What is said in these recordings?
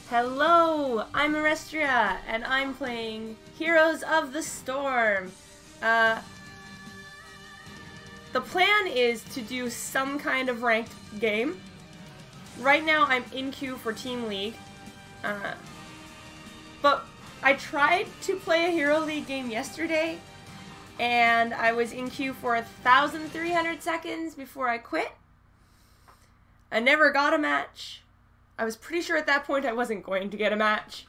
Hello, I'm Orestria, and I'm playing Heroes of the Storm. The plan is to do some kind of ranked game. Right now I'm in queue for Team League, but I tried to play a Hero League game yesterday, and I was in queue for 1,300 seconds before I quit. I never got a match. I was pretty sure at that point I wasn't going to get a match.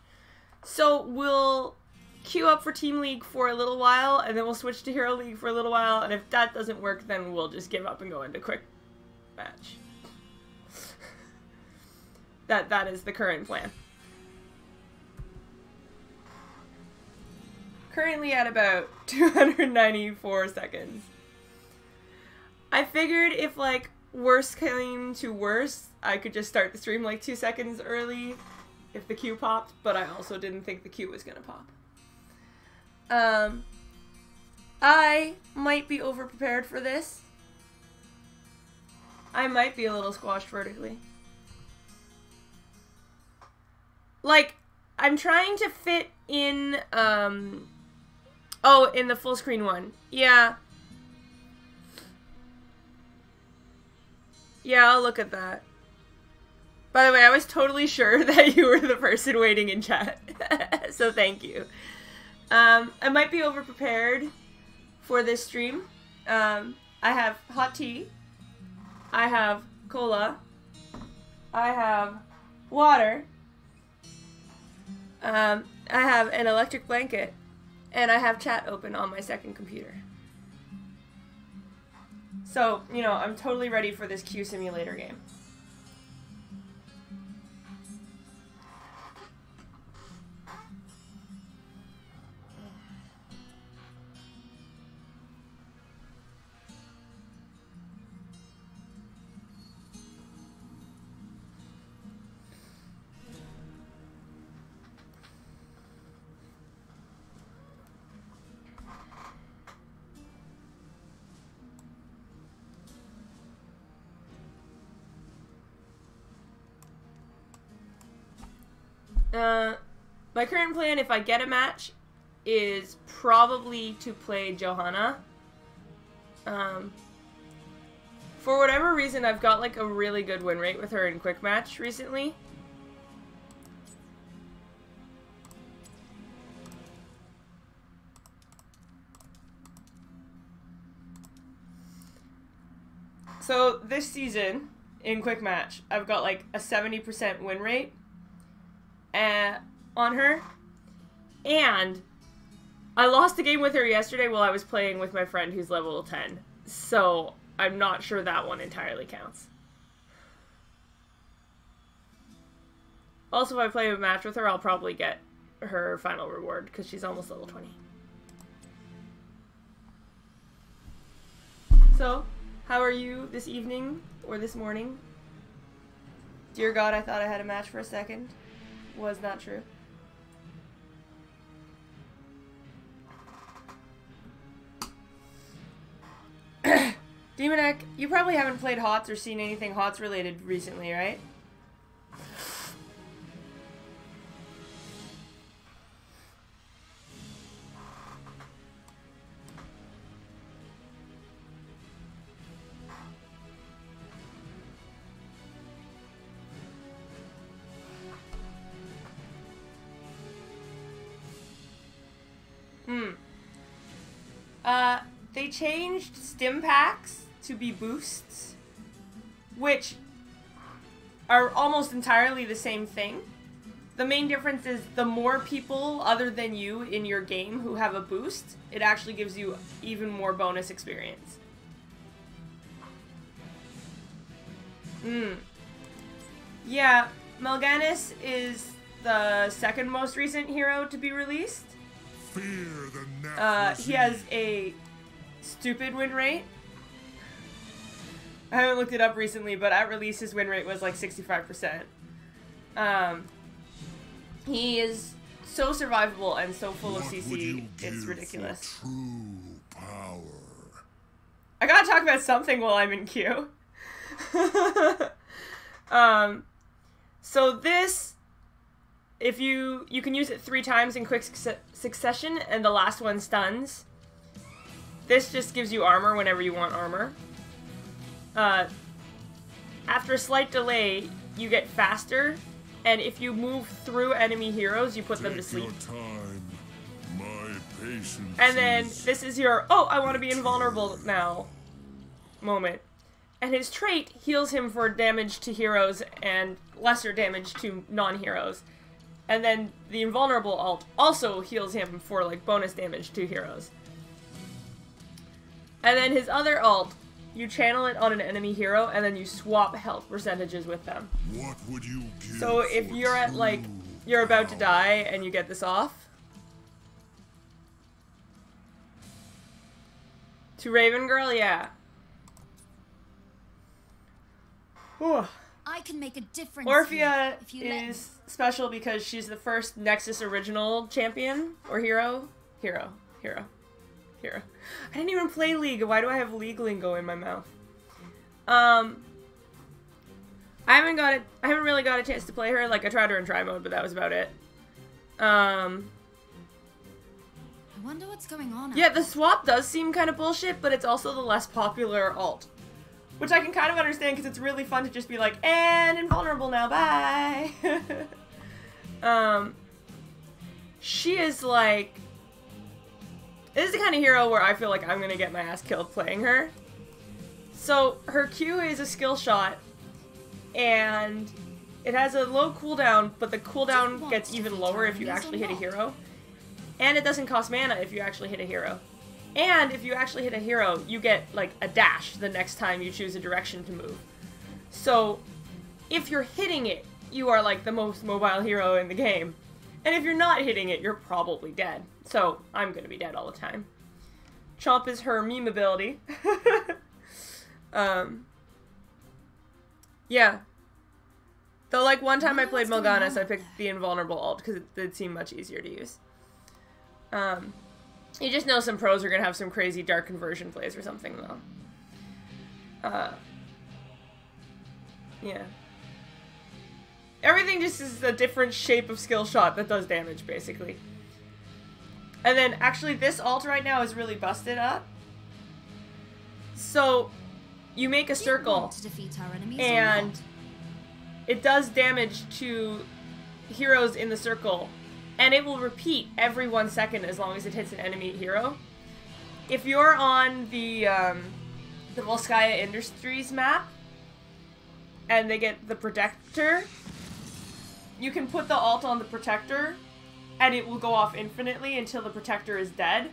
So we'll queue up for Team League for a little while, and then we'll switch to Hero League for a little while, and if that doesn't work, then we'll just give up and go into quick match. That is the current plan. Currently at about 294 seconds. I figured if, like, worse came to worse, I could just start the stream like 2 seconds early if the queue popped, but I also didn't think the queue was gonna pop. I might be over-prepared for this. I might be a little squashed vertically. Like, I'm trying to fit in, oh, in the full screen one. Yeah. Yeah, I'll look at that. By the way, I was totally sure that you were the person waiting in chat. So thank you. I might be over-prepared for this stream. I have hot tea. I have cola. I have water. I have an electric blanket. And I have chat open on my second computer. So, you know, I'm totally ready for this queue simulator game. My current plan, if I get a match, is probably to play Johanna. For whatever reason, I've got like a really good win rate with her in quick match recently. So this season in quick match, I've got like a 70% win rate on her, and I lost a game with her yesterday while I was playing with my friend who's level 10, so I'm not sure that one entirely counts. Also, if I play a match with her, I'll probably get her final reward, because she's almost level 20. So, how are you this evening, or this morning? Dear God, I thought I had a match for a second. Was not true. Demonek, you probably haven't played HOTS or seen anything HOTS related recently, right? They changed stim packs to be boosts, which are almost entirely the same thing. The main difference is the more people other than you in your game who have a boost, it actually gives you even more bonus experience. Yeah, Mal'Ganis is the second most recent hero to be released. He has a stupid win rate. I haven't looked it up recently, but at release his win rate was like 65%. He is so survivable and so full of CC, it's ridiculous. I gotta talk about something while I'm in queue. So this if you can use it 3 times in quick succession, and the last one stuns. This just gives you armor whenever you want armor. After a slight delay, you get faster, and if you move through enemy heroes, you put them to sleep. And then this is your, oh, I want to be invulnerable now moment. And his trait heals him for damage to heroes and lesser damage to non-heroes. And then the invulnerable alt also heals him for like bonus damage to heroes. And then his other alt, you channel it on an enemy hero and then you swap health percentages with them. What would you give? So if you're at like, you're about to die and you get this off, to Raven Girl, yeah. Whew. I can make a difference. Orestria is special because she's the first Nexus original champion or hero. Hero. I didn't even play League. Why do I have League lingo in my mouth? I haven't really got a chance to play her. Like, I tried her in try mode, but that was about it. I wonder what's going on. Yeah, the swap does seem kind of bullshit, but it's also the less popular alt. Which I can kind of understand because it's really fun to just be like, and invulnerable now, bye! She is like... This is the kind of hero where I feel like I'm gonna get my ass killed playing her. So, her Q is a skill shot, and it has a low cooldown, but the cooldown gets even lower if you actually hit a hero. And it doesn't cost mana if you actually hit a hero. And if you actually hit a hero, you get, like, a dash the next time you choose a direction to move. So, if you're hitting it, you are, like, the most mobile hero in the game. And if you're not hitting it, you're probably dead. So, I'm gonna be dead all the time. Chomp is her meme ability. Yeah. Though, like, one time I played Morgana, I picked the invulnerable ult, because it did seem much easier to use. You just know some pros are gonna have some crazy dark conversion plays or something, though. Yeah. Everything just is a different shape of skill shot that does damage, basically. And then, actually, this ult right now is really busted up. So, you make a circle, and it does damage to heroes in the circle. And it will repeat every 1 second as long as it hits an enemy hero. If you're on the Volskaya Industries map, and they get the Protector, you can put the ult on the Protector, and it will go off infinitely until the Protector is dead.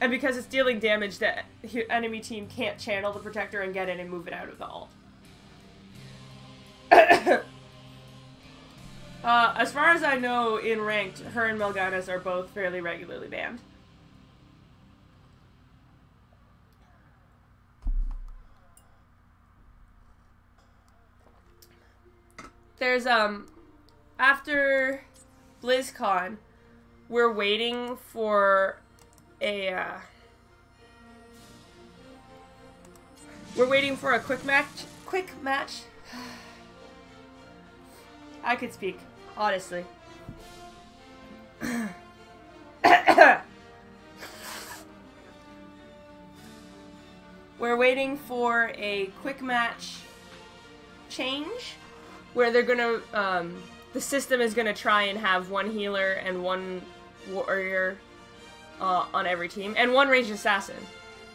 And because it's dealing damage, the enemy team can't channel the Protector and get in and move it out of the ult. As far as I know, in ranked, her and Morgana's are both fairly regularly banned. There's, after BlizzCon, we're waiting for a, quick match. I could speak, honestly. We're waiting for a quick match change, where they're gonna, the system is gonna try and have one healer and one warrior on every team, and one ranged assassin.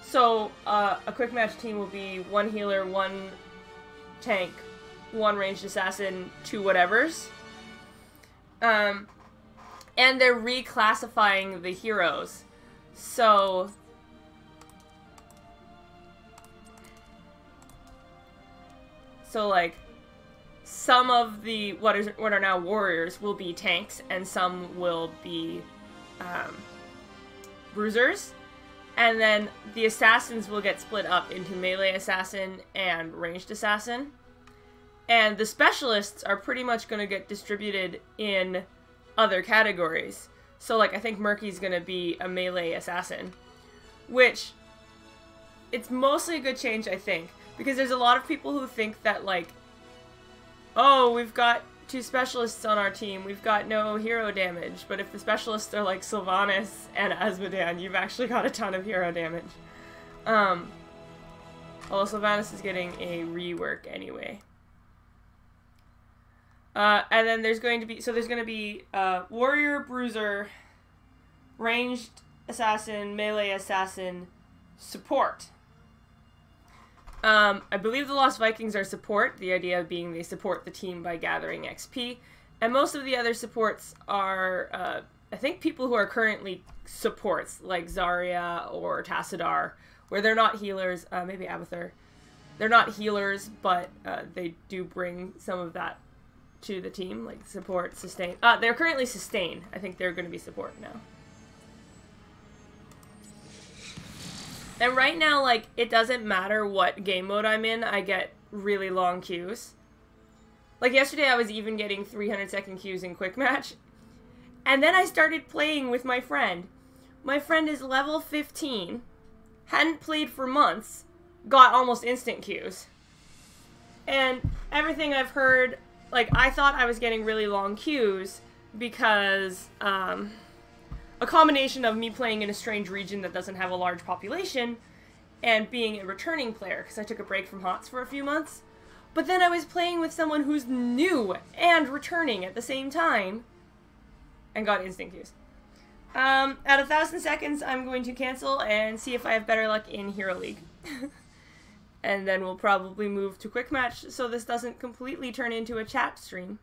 So, a quick match team will be one healer, one tank, one ranged assassin, 2 whatevers. And they're reclassifying the heroes. So, like, some of the what are now warriors will be tanks, and some will be bruisers. And then the assassins will get split up into melee assassin and ranged assassin. And the specialists are pretty much going to get distributed in other categories. So, like, I think Murky's going to be a melee assassin. Which, it's mostly a good change, I think. Because there's a lot of people who think that, like, oh, we've got two specialists on our team, we've got no hero damage, but if the specialists are like Sylvanas and Azmodan, you've actually got a ton of hero damage. Although Sylvanas is getting a rework anyway. And then there's going to be, Warrior, Bruiser, Ranged Assassin, Melee Assassin, Support. I believe the Lost Vikings are support, the idea being they support the team by gathering XP, and most of the other supports are, I think people who are currently supports, like Zarya or Tassadar, where they're not healers, maybe Abathur. They're not healers, but they do bring some of that to the team, like support, sustain. They're currently sustain. I think they're going to be support now. And right now, like, it doesn't matter what game mode I'm in, I get really long queues. Like, yesterday I was even getting 300-second queues in quick match. And then I started playing with my friend. My friend is level 15, hadn't played for months, got almost instant queues. And everything I've heard, like, I thought I was getting really long queues because, a combination of me playing in a strange region that doesn't have a large population and being a returning player, because I took a break from HOTS for a few months. But then I was playing with someone who's new and returning at the same time and got instant queues. At 1,000 seconds, I'm going to cancel and see if I have better luck in Hero League. And then we'll probably move to quick match so this doesn't completely turn into a chat stream.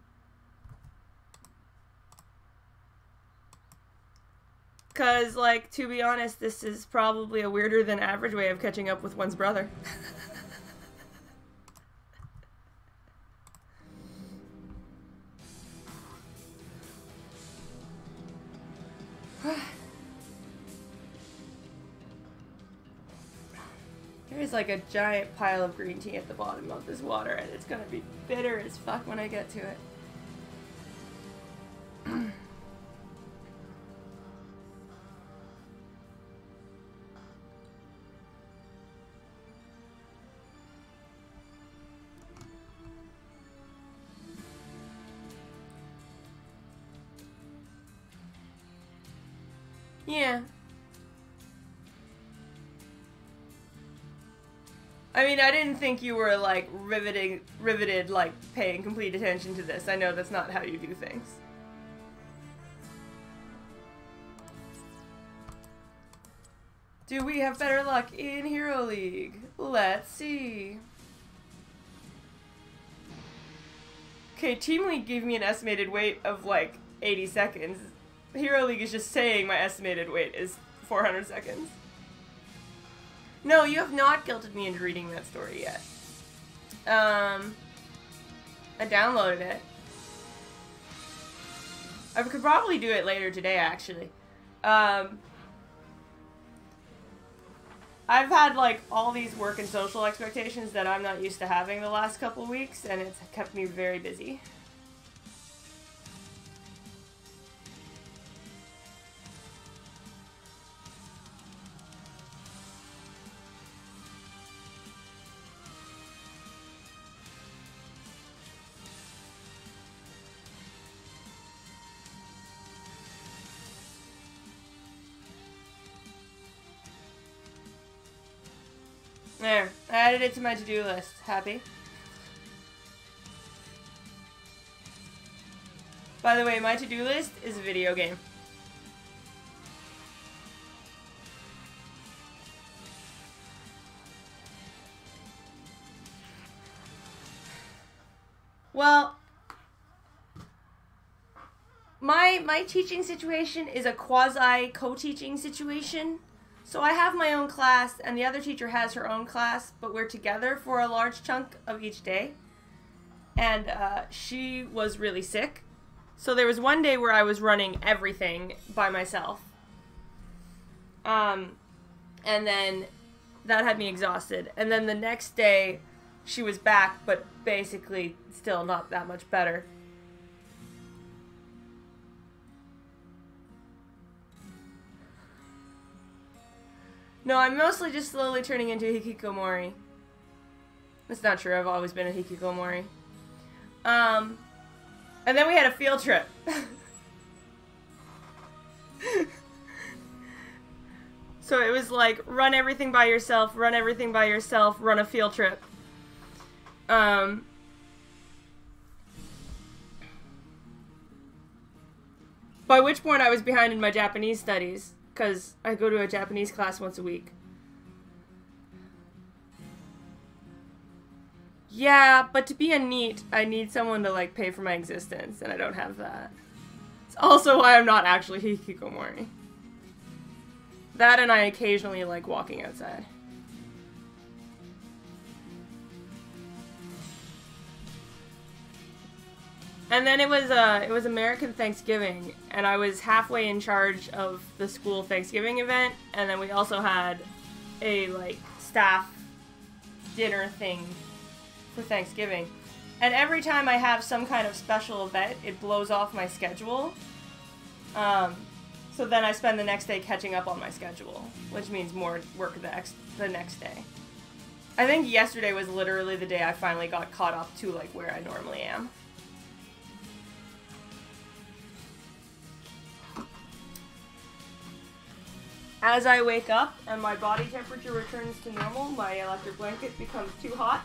Because, like, to be honest, this is probably a weirder than average way of catching up with one's brother. There's like a giant pile of green tea at the bottom of this water, and it's gonna be bitter as fuck when I get to it. Yeah. I mean, I didn't think you were, like, riveted, like, paying complete attention to this. I know that's not how you do things. Do we have better luck in Hero League? Let's see. Okay, Team League gave me an estimated wait of, like, 80 seconds. Hero League is just saying my estimated wait is 400 seconds. No, you have not guilted me into reading that story yet. I downloaded it. I could probably do it later today, actually. I've had, like, all these work and social expectations that I'm not used to having the last couple weeks, and it's kept me very busy. There, I added it to my to-do list. Happy? By the way, my to-do list is a video game. Well, my teaching situation is a quasi co-teaching situation. So I have my own class, and the other teacher has her own class, but we're together for a large chunk of each day. And she was really sick. So there was one day where I was running everything by myself. And then that had me exhausted. And then the next day, she was back, but basically still not that much better. No, I'm mostly just slowly turning into a hikikomori. That's not true, I've always been a hikikomori. And then we had a field trip. So it was like, run everything by yourself, run everything by yourself, run a field trip. By which point I was behind in my Japanese studies, because I go to a Japanese class once a week. Yeah, but to be a NEET, I need someone to, like, pay for my existence, and I don't have that. It's also why I'm not actually hikikomori. That and I occasionally like walking outside. And then it was American Thanksgiving, and I was halfway in charge of the school Thanksgiving event, and then we also had a like staff dinner thing for Thanksgiving. And every time I have some kind of special event, it blows off my schedule. So then I spend the next day catching up on my schedule, which means more work the next day. I think yesterday was literally the day I finally got caught up to like where I normally am. As I wake up and my body temperature returns to normal, my electric blanket becomes too hot.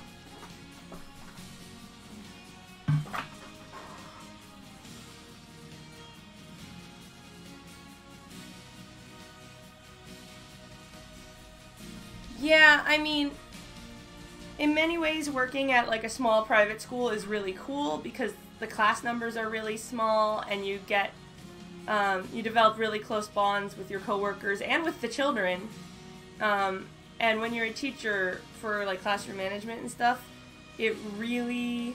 Yeah, I mean, in many ways working at like a small private school is really cool because the class numbers are really small and you get, you develop really close bonds with your coworkers and with the children. And when you're a teacher for like classroom management and stuff, it really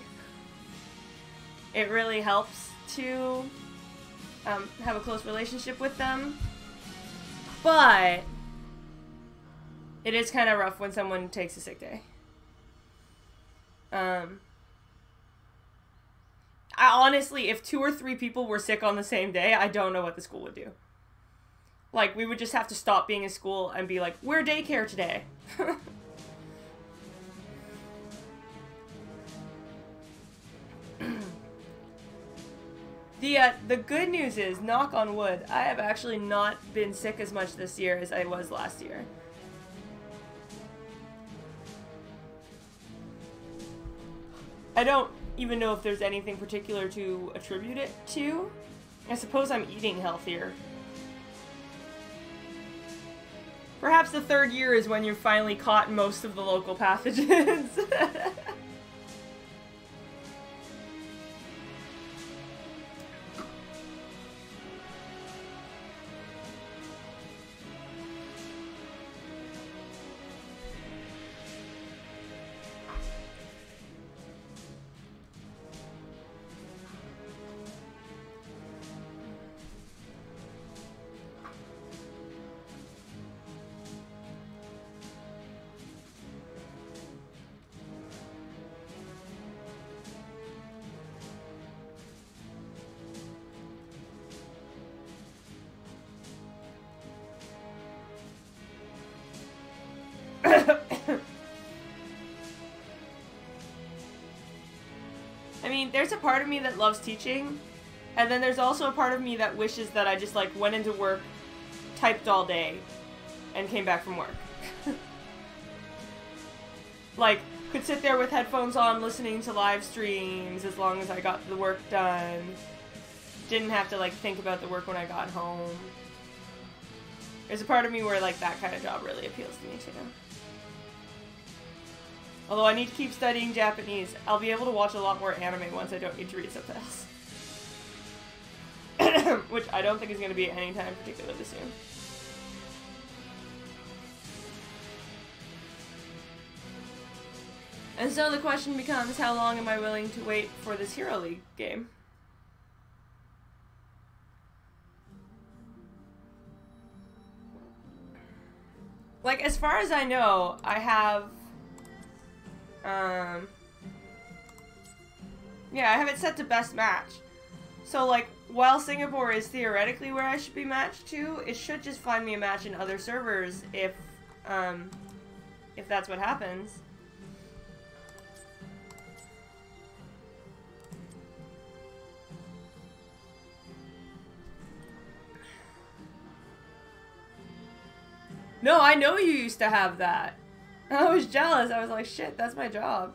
helps to have a close relationship with them. But it is kind of rough when someone takes a sick day. I honestly, if 2 or 3 people were sick on the same day, I don't know what the school would do. Like, we would just have to stop being in school and be like, we're daycare today. The good news is, knock on wood, I have actually not been sick as much this year as I was last year. I don't even know if there's anything particular to attribute it to. I suppose I'm eating healthier. Perhaps the 3rd year is when you've finally caught most of the local pathogens. I mean, there's a part of me that loves teaching, and then there's also a part of me that wishes that I just, like, went into work, typed all day, and came back from work. Like, could sit there with headphones on listening to live streams as long as I got the work done. Didn't have to, like, think about the work when I got home. There's a part of me where, like, that kind of job really appeals to me, too. Although I need to keep studying Japanese, I'll be able to watch a lot more anime once I don't need to read subtitles. Which I don't think is going to be anytime particularly soon. And so the question becomes, how long am I willing to wait for this Hero League game? Like, as far as I know, I have... yeah, I have it set to best match. So, like, while Singapore is theoretically where I should be matched to, it should just find me a match in other servers if that's what happens. No, I know you used to have that. I was jealous. I was like, shit, that's my job.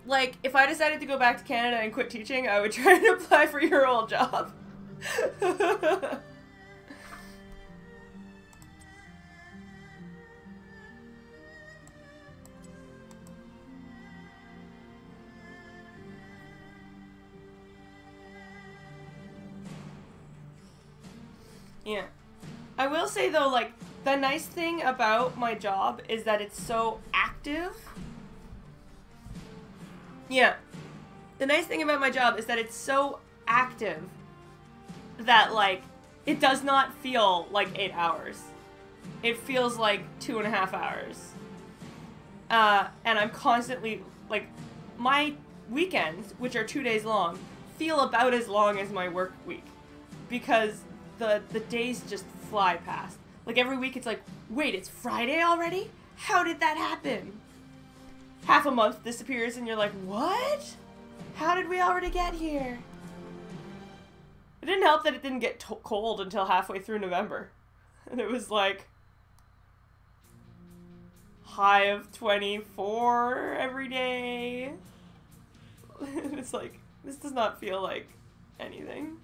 Like, if I decided to go back to Canada and quit teaching, I would try to apply for your old job. Yeah. I will say though, like, the nice thing about my job is that it's so active. Yeah. The nice thing about my job is that it's so active that, like, it does not feel like 8 hours. It feels like 2.5 hours. And I'm constantly, like, my weekends, which are 2 days long, feel about as long as my work week. Because the days just fly past. Like, every week it's like, wait, it's Friday already? How did that happen? Half a month disappears and you're like, what? How did we already get here? It didn't help that it didn't get cold until halfway through November. And it was like high of 24 every day. It's like, this does not feel like anything.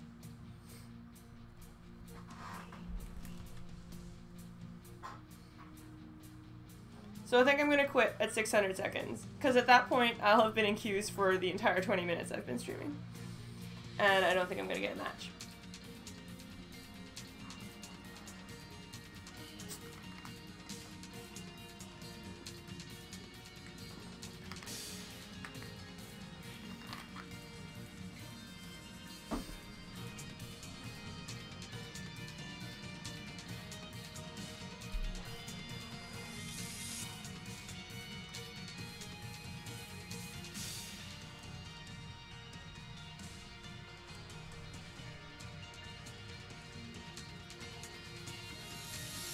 So I think I'm gonna quit at 600 seconds, because at that point I'll have been in queues for the entire 20 minutes I've been streaming. And I don't think I'm gonna get a match.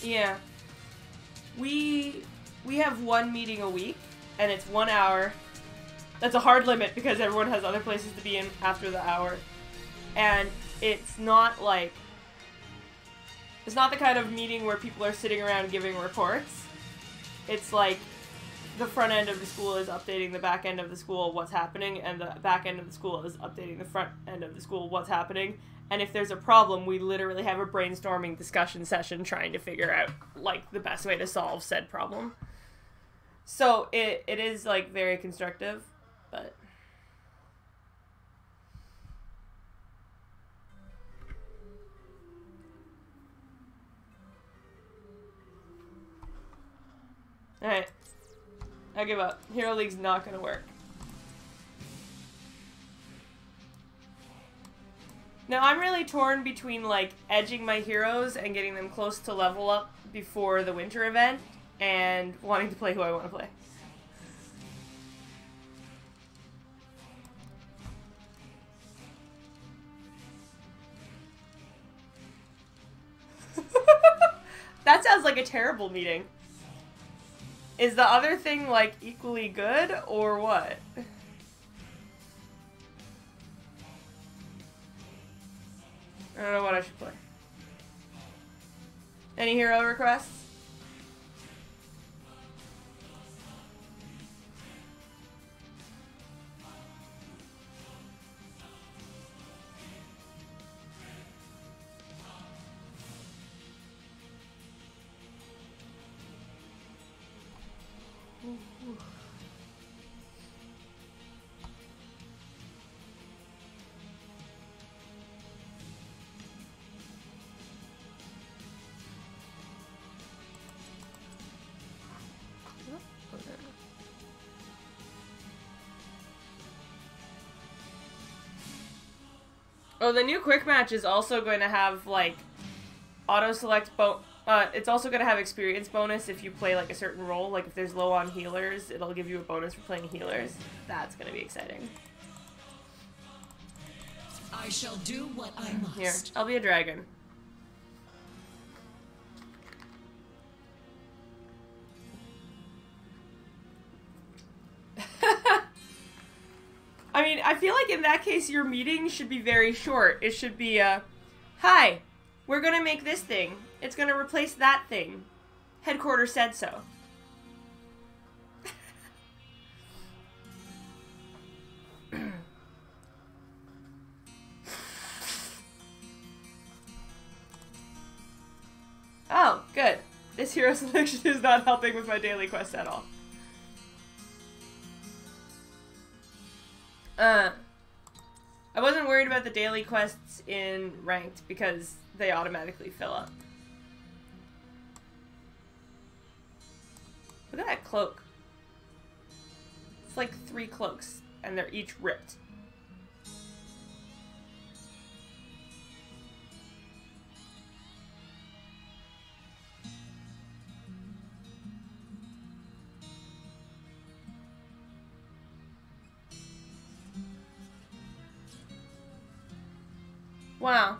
Yeah. We have one meeting a week, and it's 1 hour. That's a hard limit because everyone has other places to be in after the hour. And it's not like... It's not the kind of meeting where people are sitting around giving reports. It's like the front end of the school is updating the back end of the school what's happening, and the back end of the school is updating the front end of the school what's happening. And if there's a problem, we literally have a brainstorming discussion session trying to figure out, like, the best way to solve said problem. So it is, like, very constructive, but... Alright. I give up. Hero League's not gonna work. Now, I'm really torn between, like, edging my heroes and getting them close to level up before the winter event, and wanting to play who I want to play. That sounds like a terrible meeting. Is the other thing, like, equally good, or what? I don't know what I should play. Any hero requests? Oh, the new quick match is also going to have, like, auto-select it's also going to have experience bonus if you play, like, a certain role. Like, if there's low on healers, it'll give you a bonus for playing healers. That's going to be exciting. I shall do what I must. Here, I'll be a dragon. I mean, I feel like in that case your meeting should be very short. It should be hi, we're gonna make this thing. It's gonna replace that thing. Headquarters said so. Oh, good. This hero selection is not helping with my daily quest at all. I wasn't worried about the daily quests in ranked because they automatically fill up. Look at that cloak. It's like 3 cloaks, and they're each ripped. Wow.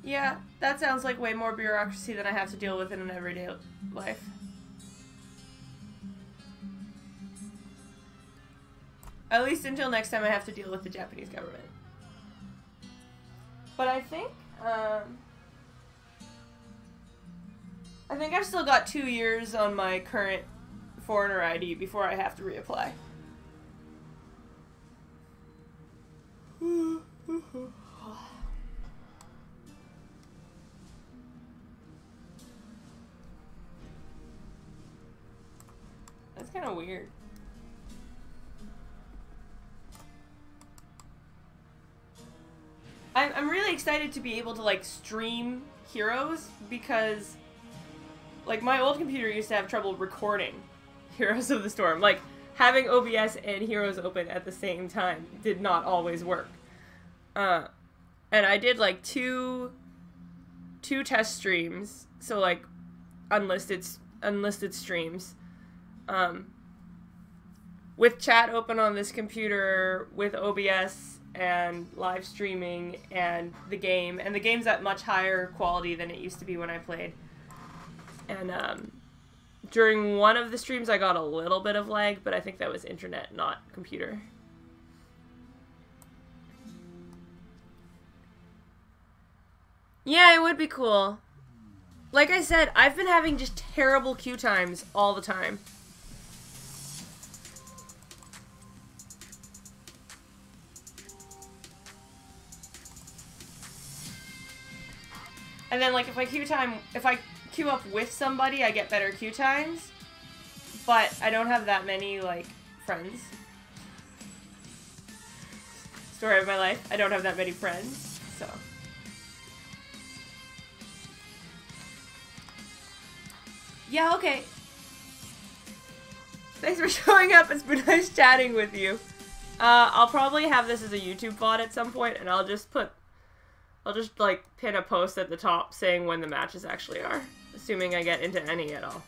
Yeah, that sounds like way more bureaucracy than I have to deal with in an everyday life. At least until next time I have to deal with the Japanese government. But I think I've still got 2 years on my current foreigner ID before I have to reapply. That's kind of weird. I'm really excited to be able to like stream Heroes because like my old computer used to have trouble recording Heroes of the Storm. Like having OBS and Heroes open at the same time did not always work. And I did like two test streams, so like unlisted streams, with chat open on this computer, with OBS and live streaming and the game's at much higher quality than it used to be when I played. And during one of the streams I got a little bit of lag, but I think that was internet, not computer. Yeah, it would be cool. Like I said, I've been having just terrible queue times all the time. And then, like, if I queue up with somebody, I get better queue times. But I don't have that many, like, friends. Story of my life. I don't have that many friends, so. Yeah, okay. Thanks for showing up. It's been nice chatting with you. I'll probably have this as a YouTube VOD at some point, and I'll just like pin a post at the top saying when the matches actually are, assuming I get into any at all.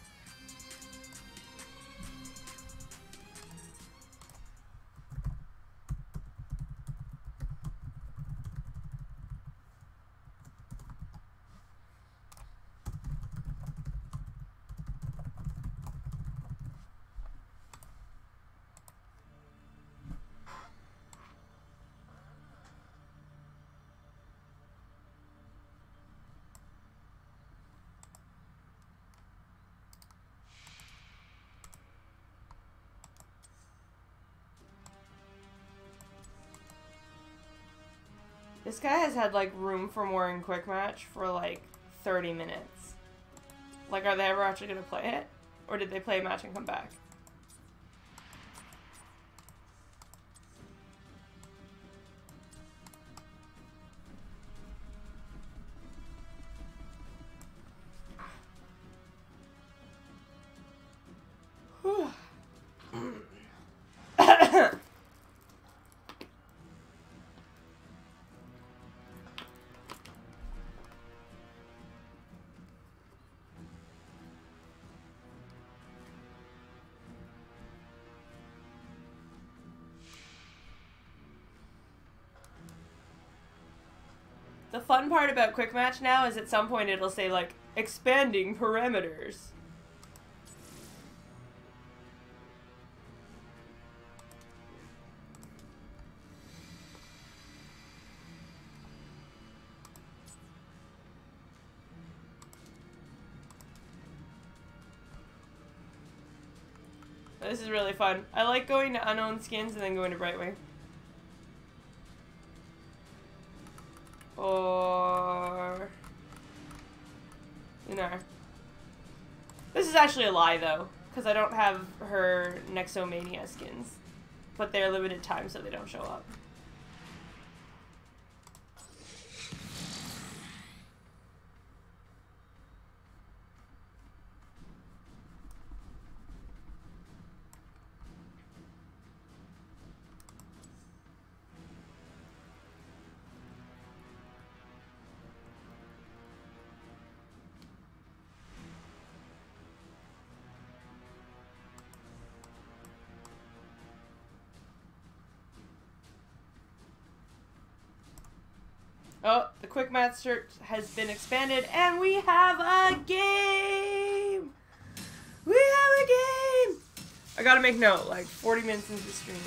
This guy has had, like, room for more in quickmatch for, like, 30 minutes. Like, are they ever actually gonna play it? Or did they play a match and come back? The fun part about quick match now is at some point it'll say, like, expanding parameters. This is really fun. I like going to unknown skins and then going to Brightwing. Or... Lunar. This is actually a lie, though, because I don't have her Nexomania skins. But they're limited time, so they don't show up. Oh, the quick match search has been expanded, and we have a game! We have a game! I gotta make note, like 40 minutes into the stream.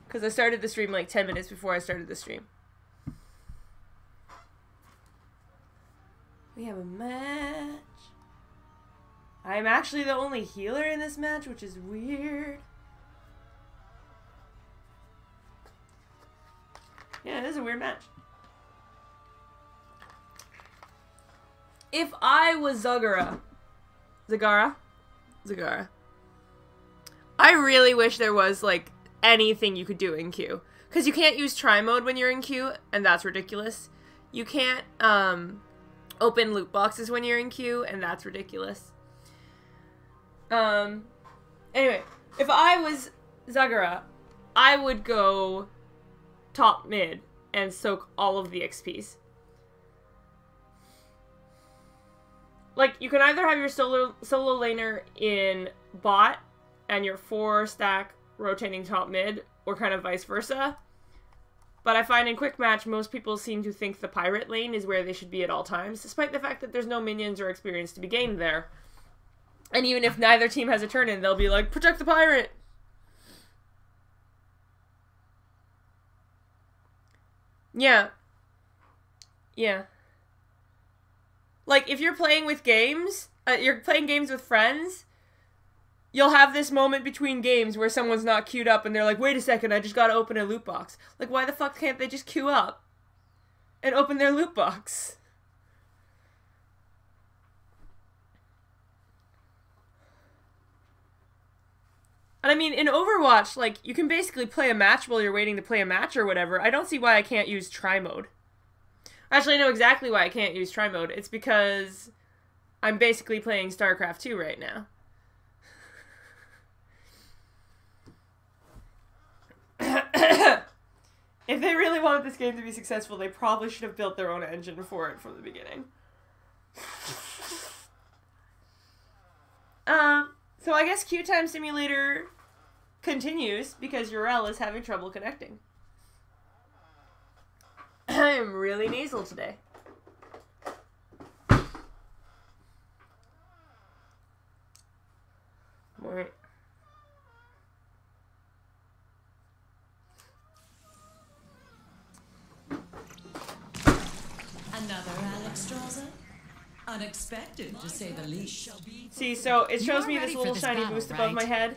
Because I started the stream like 10 minutes before I started the stream. We have a match. I'm actually the only healer in this match, which is weird. Yeah, it is a weird match. If I was Zagara, I really wish there was, like, anything you could do in queue. Because you can't use try mode when you're in queue, and that's ridiculous. You can't, open loot boxes when you're in queue, and that's ridiculous. Anyway, if I was Zagara, I would go top mid and soak all of the XPs. Like, you can either have your solo laner in bot and your 4-stack rotating top mid, or kind of vice versa. But I find in quick match, most people seem to think the pirate lane is where they should be at all times, despite the fact that there's no minions or experience to be gained there. And even if neither team has a turn in, they'll be like, protect the pirate! Yeah. Yeah. Like, if you're playing with games, you're playing games with friends, you'll have this moment between games where someone's not queued up and they're like, wait a second, I just gotta open a loot box. Like, why the fuck can't they just queue up and open their loot box? And I mean, in Overwatch, like, you can basically play a match while you're waiting to play a match or whatever. I don't see why I can't use try mode. Actually, I know exactly why I can't use try mode. It's because I'm basically playing StarCraft 2 right now. If they really wanted this game to be successful, they probably should have built their own engine for it from the beginning. So I guess Queue Time Simulator continues because Urel is having trouble connecting. I am really nasal today. Alright. Another Alex Strauza? Unexpected, to say the least. See, so it shows me this little shiny boost above my head.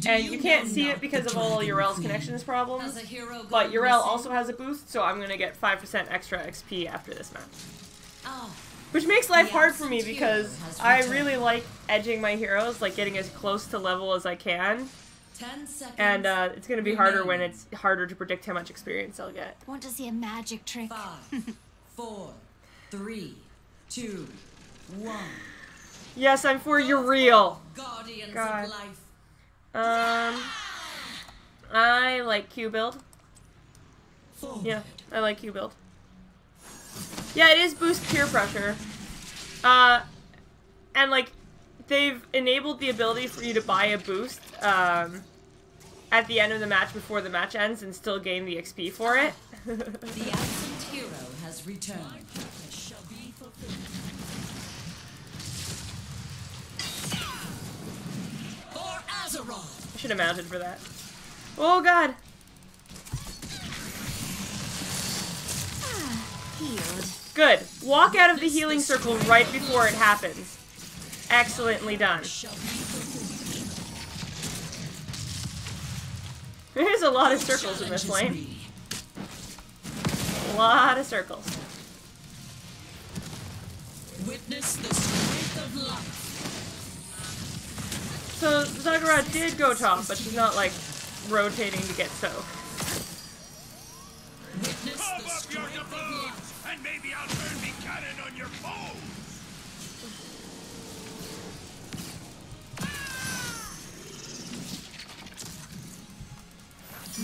And you can't see it because of all Urel's connections problems. But Urel also has a boost, so I'm gonna get 5% extra XP after this match. Which makes life hard for me because I really like edging my heroes, like getting as close to level as I can. And it's gonna be harder when it's harder to predict how much experience I'll get. Want to see a magic trick? 5, 4, 3, 2, 1. Yes, I'm for Uriel. Guardians God. of life. I like Q build. Yeah, I like Q build. Yeah, it is boost peer pressure. And like, they've enabled the ability for you to buy a boost, at the end of the match before the match ends and still gain the XP for it. The absent hero has returned. I should have mounted for that. Oh god! Healed. Good. Walk out of the healing circle right before it happens. Excellently done. There's a lot of circles in this lane. A lot of circles. Witness the strength of life. So Zagara did go top, but she's not like rotating to get soaked. Witness the strength of life. And maybe I'll turn me cannon on your foes.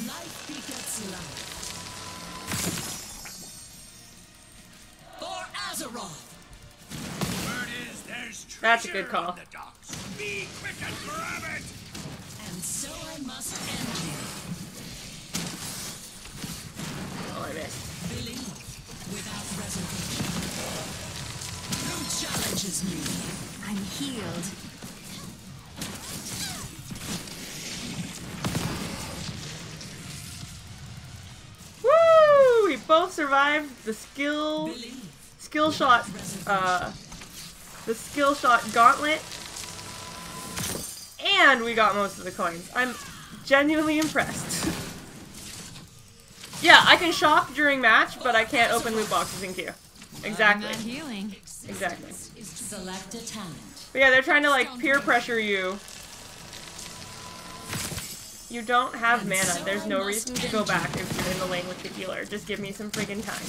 Life begets life. For Azeroth. Word is there's treasure That's a good call. in the docks. Be quick and grab it. And so I must end you. Oh, I missed. Believe without reservation. Who challenges me? I'm healed. Woo! We both survived the skill shot, the skill shot gauntlet, and we got most of the coins. I'm genuinely impressed. Yeah, I can shop during match, but I can't open loot boxes in queue. Exactly. I'm not healing. Exactly. Select a talent. But yeah, they're trying to like peer pressure you. You don't have mana. There's no reason to go back if you're in the lane with the healer. Just give me some friggin' time.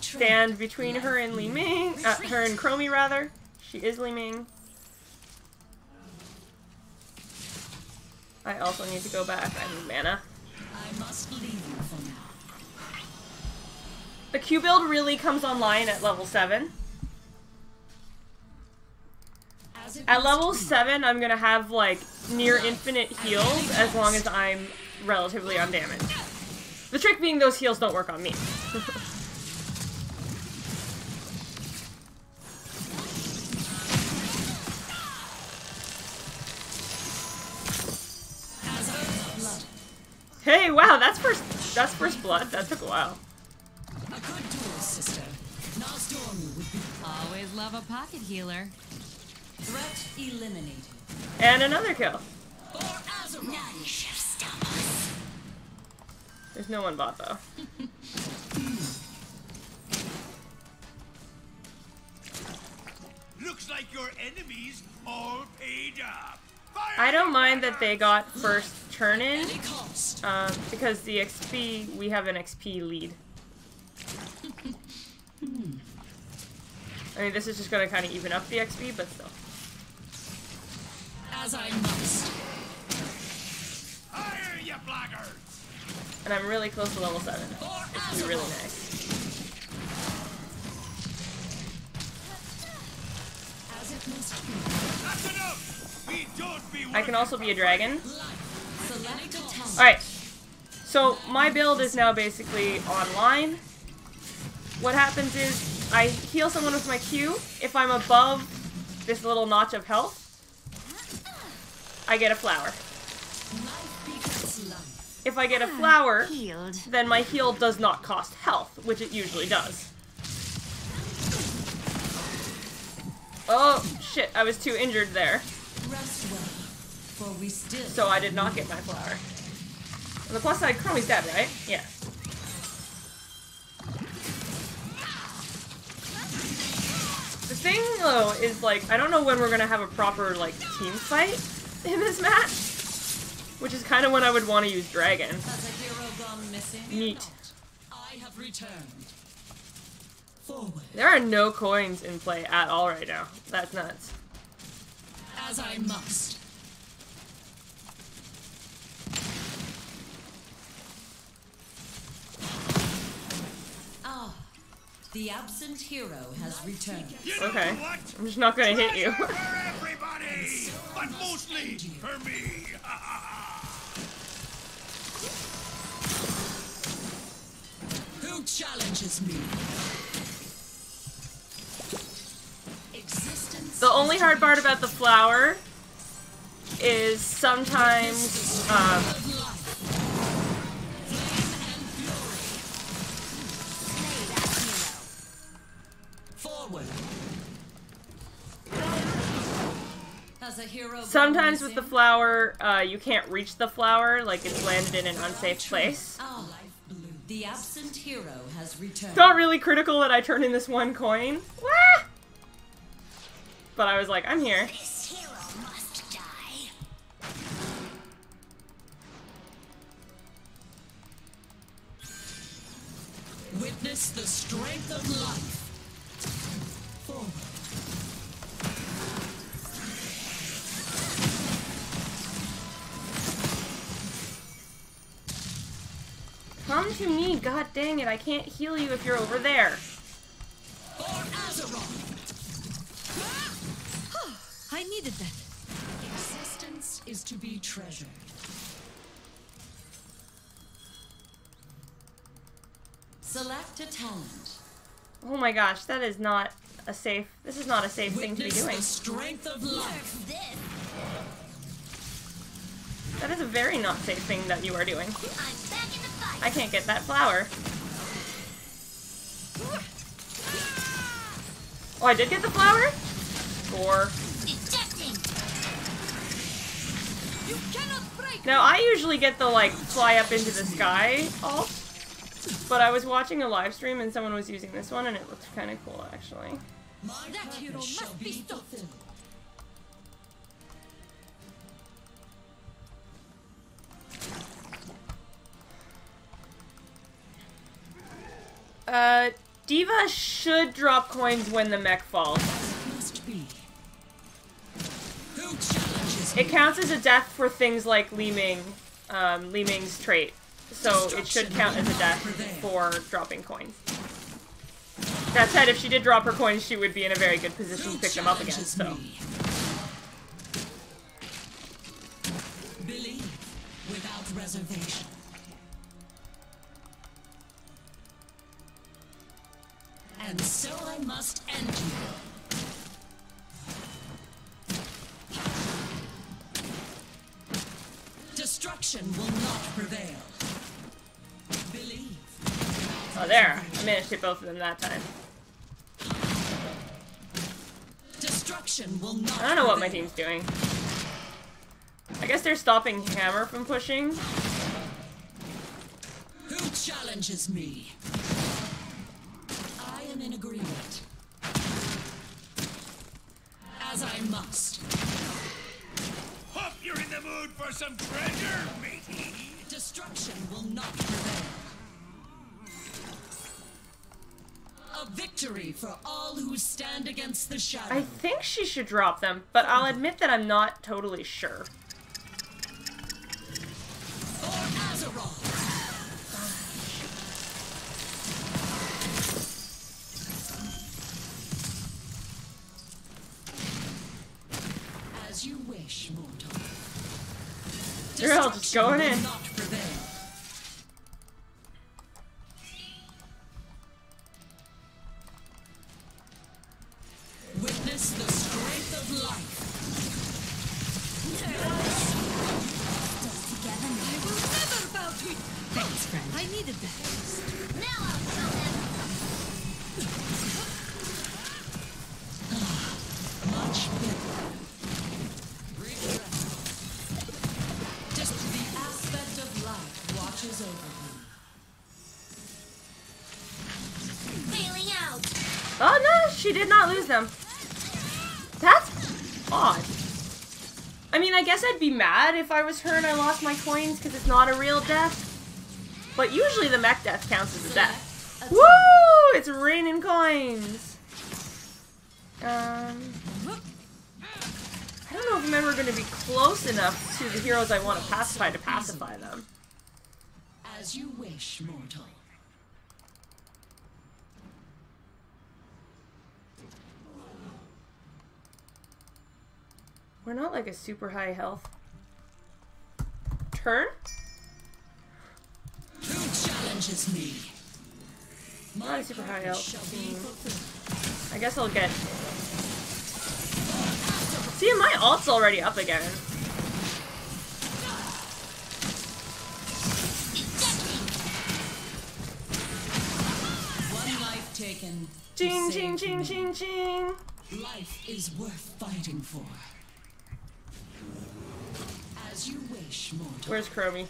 Stand between her and Li Ming. Her and Chromie, rather. She is Li Ming. I also need to go back. I need mana. I must leave you for now. The Q build really comes online at level 7. At level 7, I'm gonna have, like, near infinite heals as long as I'm relatively undamaged. The trick being those heals don't work on me. Hey, wow, that's first blood. That took a while. A good duel, sister. Nozdormu would be Always love a pocket healer. threat eliminated. And another kill. For Azeroth. There's no one bot, though. Looks like your enemies all paid up. Fire I don't the mind that they got first turn in, Any cost. because the XP, we have an XP lead. I mean, this is just going to kind of even up the XP, but still. As I must. Fire, you blackguards! And I'm really close to level 7. This would be really nice. As it must be. That's enough! We don't be I can also be a dragon. Select a talent. Alright, so my build is now basically online. What happens is, I heal someone with my Q. If I'm above this little notch of health, I get a flower. Life begets life. If I get a flower, Healed. then my heal does not cost health, which it usually does. Oh, shit, I was too injured there. Rest well, for we still. So I did not get my flower. On the plus side, Chromie's dead, right? Yeah. The thing, though, is, like, I don't know when we're gonna have a proper, like, team fight in this match. Which is kind of when I would want to use Dragon. Has a hero gone missing? Neat. I have returned. Forward. There are no coins in play at all right now. That's nuts. As I must. Ah, the absent hero has returned. You know Okay. what? I'm just not gonna hit you. Treasure for everybody, but mostly for me. Who challenges me? Existence. The only hard part about the flower is sometimes, Forward. As a hero Sometimes gone with the missing, flower, you can't reach the flower, like it's landed in an unsafe place. our life blue. The absent hero has returned. It's not really critical that I turn in this one coin. Wah! But I was like, I'm here. This hero must die. Witness the strength of life. Forward. Come to me, god dang it, I can't heal you if you're over there. For Azeroth. I needed that. Existence is to be treasured. Select a talent. Oh my gosh, that is not a safe, this is not a safe thing to be Witness doing. the strength of life. This. That is a very not safe thing that you are doing. I'm back in the fight. I can't get that flower. Oh, I did get the flower? Score. Ejecting. You cannot break. Now, I usually get the, like, fly up into the sky ult, but I was watching a live stream and someone was using this one and it looked kind of cool, actually. My That hero purpose shall must be be stopped. fulfilled. Diva should drop coins when the mech falls. Must be. Who challenges It counts as a death for things like Li Ming, Li Ming's trait. So it should count as a death for dropping coins. That said, if she did drop her coins, she would be in a very good position to pick them up again, so. me? Believe without reservation. And so I must end you. Destruction will not prevail. Believe. Oh, there. I managed to hit both of them that time. Destruction will not I don't know what my prevail. team's doing. I guess they're stopping Hammer from pushing. Who challenges me? I am in agreement. As I must. Hope you're in the mood for some treasure, matey. Destruction will not prevail. A victory for all who stand against the shadow. I think she should drop them, but I'll admit that I'm not totally sure. For Azeroth. As you wish, mortal. You're all just going Destruction in. will not prevail. Witness the strength of life. Together now. I will never bow to it. Thanks, friend. I needed that. Now I'll show them. Much better. Breathe breath. Just the aspect of life watches over me. Bailing out. Oh no, she did not lose them. That's odd. I mean, I guess I'd be mad if I was her and I lost my coins because it's not a real death. But usually the mech death counts as a death. Woo! It's raining coins. I don't know if I'm ever going to be close enough to the heroes I want to pacify them. As you wish, mortal. We're not like a super high health. Turn? Who challenges me? Not a super high health Shall be team. fulfilled. I guess I'll get... See, my ult's already up again. One life taken. to Ching, save ching, ching, me. ching, ching. Life is worth fighting for. As you wish, mortal. Where's Chromie?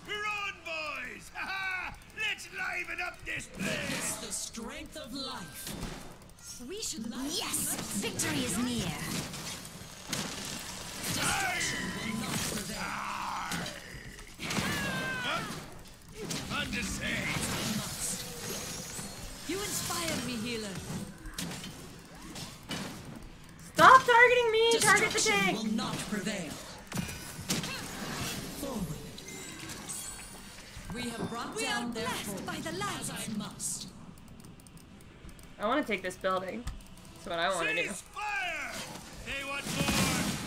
We're on, boys! Ha-ha! Let's liven up this place! The strength of life. We should. Yes! Victory is near. Fun to say. You inspire me, healer. Stop targeting me! Target the Destruction tank! will not prevail. Forward. We have brought We are down their blessed foe, by the light. as I must. I want to take this building. That's what I want to do. Cease fire! They want more!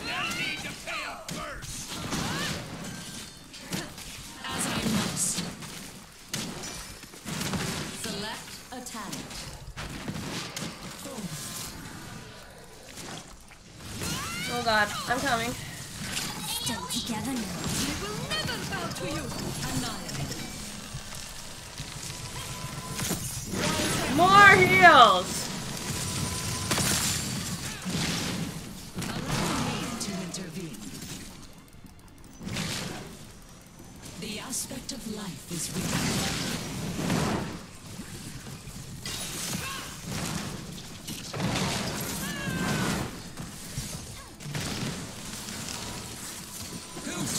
They'll need to pay up first! As I must. Select attack. Forward. Oh god, I'm coming. Stay together now. We will never bow to you. Annihilate. More heals! Allow me to intervene. The aspect of life is real.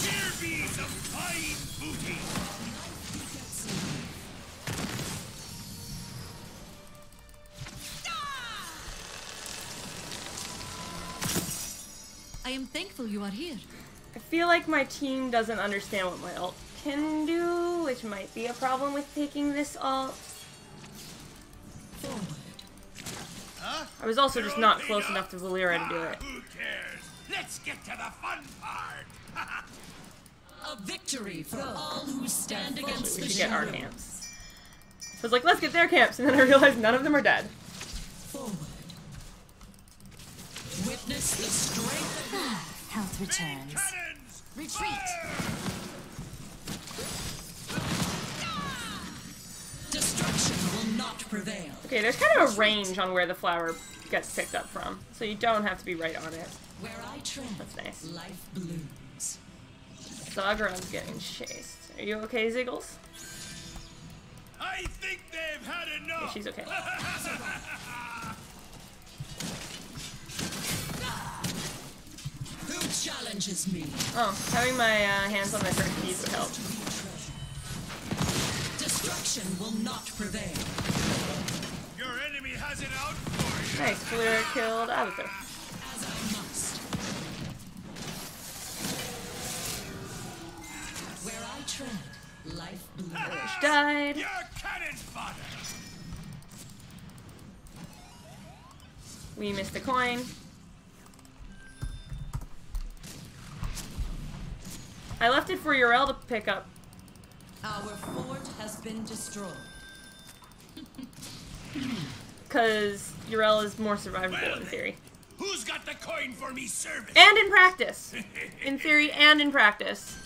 Here be some fine booty! I am thankful you are here. I feel like my team doesn't understand what my ult can do, which might be a problem with taking this ult. Forward. Huh? I was also They're just all not made close up? enough to Valera to do it. Who cares? Let's get to the fun part! A victory for all who stand against We the should get our shadow. camps. So I was like, let's get their camps, and then I realized none of them are dead. Forward. Witness the strength of Health returns. Cannons! Retreat. destruction will not prevail. Okay, there's kind of a range on where the flower gets picked up from, so you don't have to be right on it. Where I tread, That's nice. life blooms. Zagran's getting chased. Are you okay, Ziggles? I think they've had enough! Yeah, she's okay. Who challenges me? Oh, having my hands on my first keys would help. Destruction will not prevail. Your enemy has it out for you! Nice, Valera killed Abathur. As I must. Where I tread, life blooms. She died. Your cannon fodder! We missed a coin. I left it for Urel to pick up. Our fort has been destroyed. Because Urel is more survivable Well, in theory. Who's got the coin for me service? And in practice. In theory and in practice.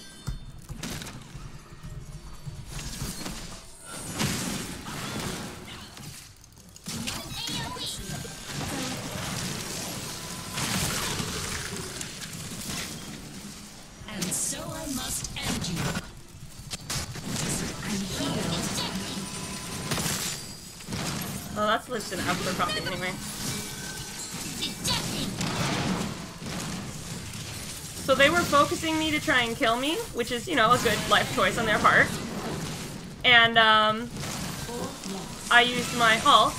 And so I must end you. Oh, that's listed up for coffee anyway. So they were focusing me to try and kill me, which is, you know, a good life choice on their part. And, I used my ult.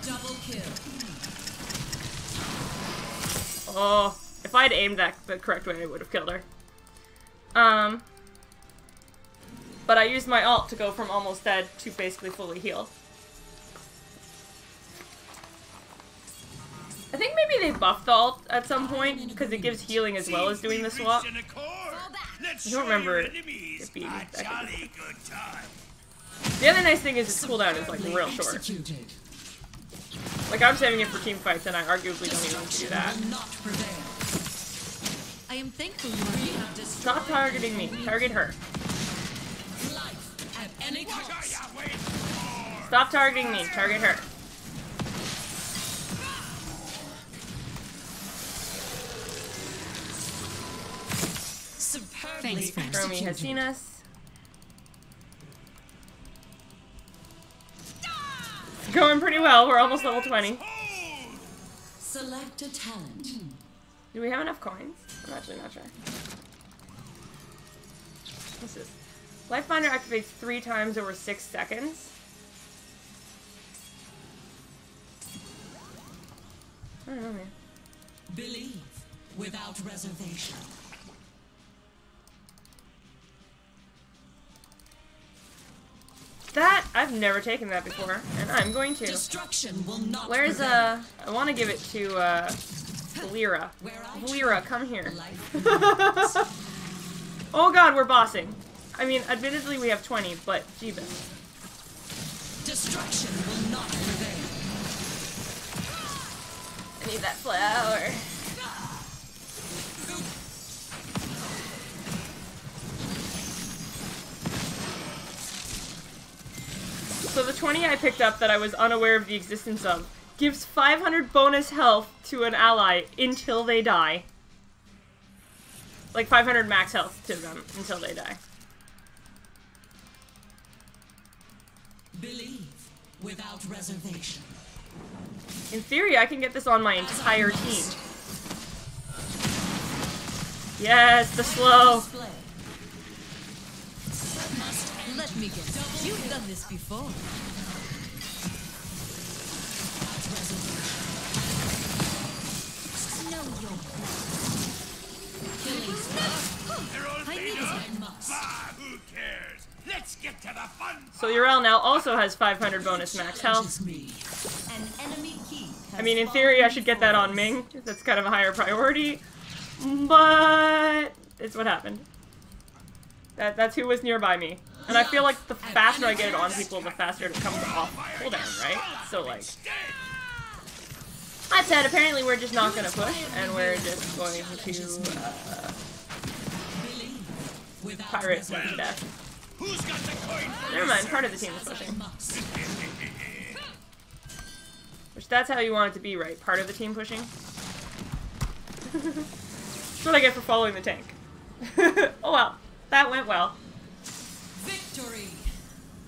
Double kill. Oh, if I'd aimed that the correct way, I would have killed her. But I used my ult to go from almost dead to basically fully healed. I think maybe they buffed the ult at some point, because it gives healing as well as doing the swap. Let's I don't show remember your enemies it being a that jolly good time. The other nice thing is its cooldown is like real short. Executed. Like I'm saving it for team fights, and I arguably don't even need to do that. Will not prevail. I am thankful you are here. Stop targeting me. Target her. Life at any cost. Stop targeting me. Target her. Superbly Romy has seen us. It's going pretty well. We're almost level 20. Select a talent. Do we have enough coins? I'm actually not sure. What's this? Life Binder activates 3 times over 6 seconds. I don't know, man. Believe without reservation. That, I've never taken that before, and I'm going to. Destruction will not Where's, prevail. I want to give it to, Valera. Valera, come here. Oh god, we're bossing. I mean, admittedly we have 20, but jeebus. Destruction will not prevail. I need that flower. So the 20 I picked up that I was unaware of the existence of gives 500 bonus health to an ally until they die. Like 500 max health to them until they die. Believe without reservation. In theory, I can get this on my entire team. Yes, the slow. Display. Let me guess. You've done this before. Know your Killing They're all I need paid this. up. I must. Bah, who cares? Let's get to the fun. So Urel now also has 500 bonus max health. Challenges me. An enemy key. I mean, in theory, I should get that on Ming. That's kind of a higher priority. But it's what happened. That's who was nearby me. And I feel like the faster I get it on people, the faster it comes off cooldown, right? So, like... That said, apparently we're just not gonna push, and we're just going to, pirate them to death. Who's got the coin for Never mind, part of the team is pushing. Which, that's how you want it to be, right? Part of the team pushing. That's what I get for following the tank. Oh well, that went well. Victory.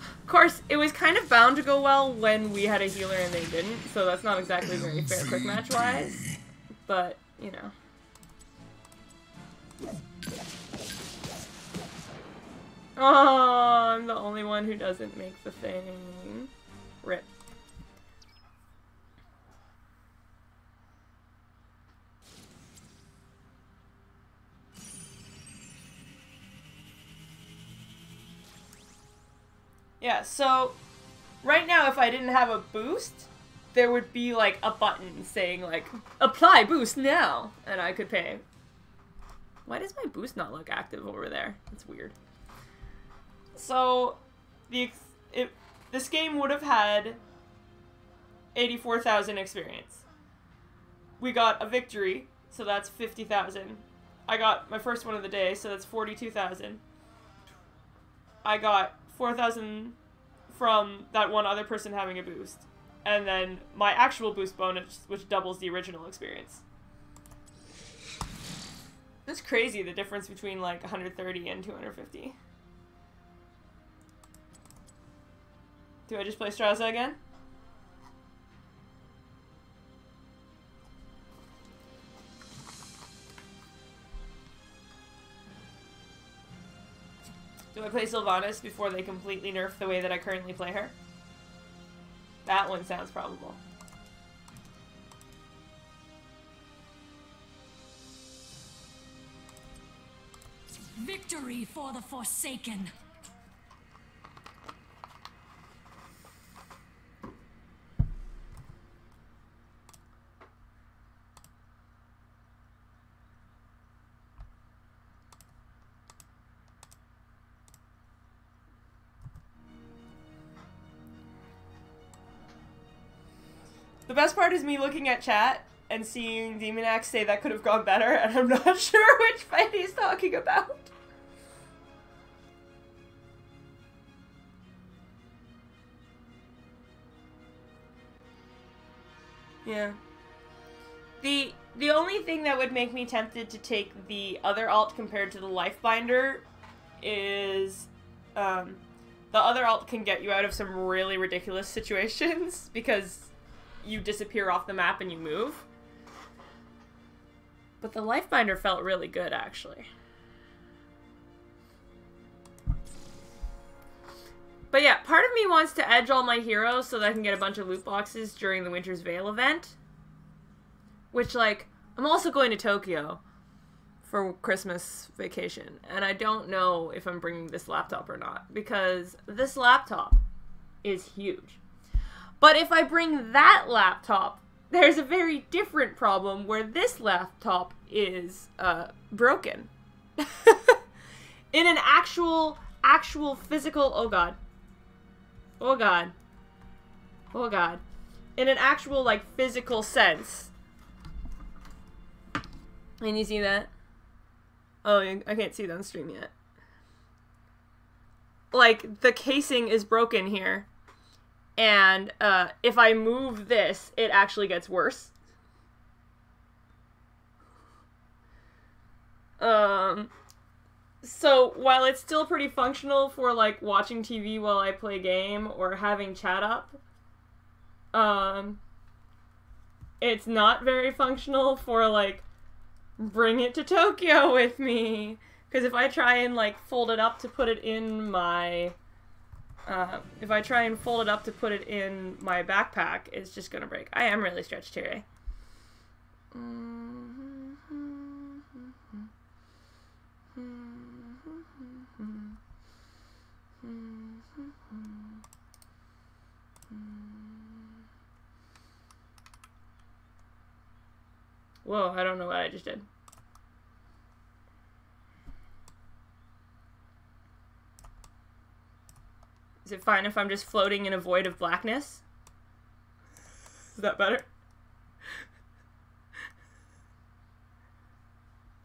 Of course, it was kind of bound to go well when we had a healer and they didn't, so that's not exactly very fair quick match wise. But, you know. Oh, I'm the only one who doesn't make the thing. Rip. Yeah, so right now if I didn't have a boost, there would be like a button saying like, apply boost now, and I could pay. Why does my boost not look active over there? That's weird. So, this game would have had 84,000 experience. We got a victory, so that's 50,000. I got my first one of the day, so that's 42,000. I got 4,000 from that one other person having a boost. And then my actual boost bonus, which doubles the original experience. It's crazy, the difference between like 130 and 250. Do I just play Straza again? Do I play Sylvanas before they completely nerf the way that I currently play her? That one sounds probable. victory for the Forsaken. The best part is me looking at chat and seeing Demon Axe say that could have gone better, and I'm not sure which fight he's talking about. Yeah. The only thing that would make me tempted to take the other alt compared to the life binder is the other alt can get you out of some really ridiculous situations because you disappear off the map and you move. But the life binder felt really good, actually. But yeah, part of me wants to edge all my heroes so that I can get a bunch of loot boxes during the Winter's Veil event. Which, like, I'm also going to Tokyo for Christmas vacation. And I don't know if I'm bringing this laptop or not. Because this laptop is huge. But if I bring that laptop, there's a very different problem where this laptop is broken. In an actual physical... Oh, God. Oh, God. Oh, God. In an actual, like, physical sense. Can you see that? Oh, I can't see that on stream yet. Like, the casing is broken here. And, if I move this, it actually gets worse. So, while it's still pretty functional for, like, watching TV while I play a game or having chat up, it's not very functional for, like, bring it to Tokyo with me. Because if I try and, like, fold it up to put it in my, backpack, it's just gonna break. I am really stretched here, eh? Whoa, I don't know what I just did. Is it fine if I'm just floating in a void of blackness? Is that better?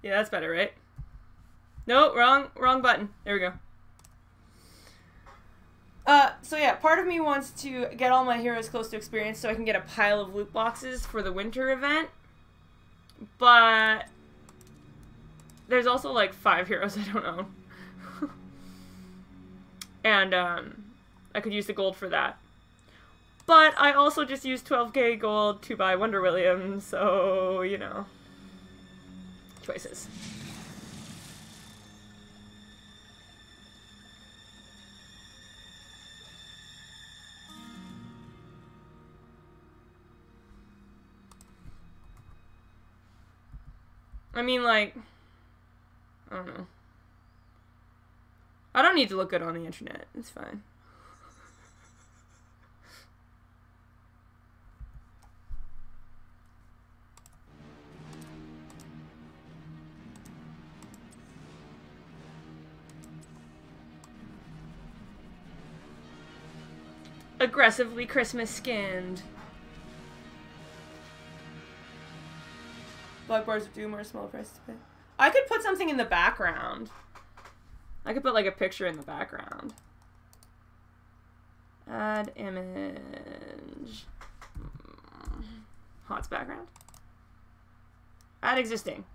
Yeah, that's better, right? No, wrong button. There we go. So yeah, part of me wants to get all my heroes close to experience so I can get a pile of loot boxes for the winter event. But there's also like 5 heroes I don't own. And I could use the gold for that. But I also just used 12k gold to buy Wonder Williams, so, you know. Choices. I mean, like, I don't know. I don't need to look good on the internet. It's fine. Aggressively Christmas skinned. Black bars of doom are a small price to pay. I could put something in the background. I could put like a picture in the background. Add image. HOTS background. Add existing.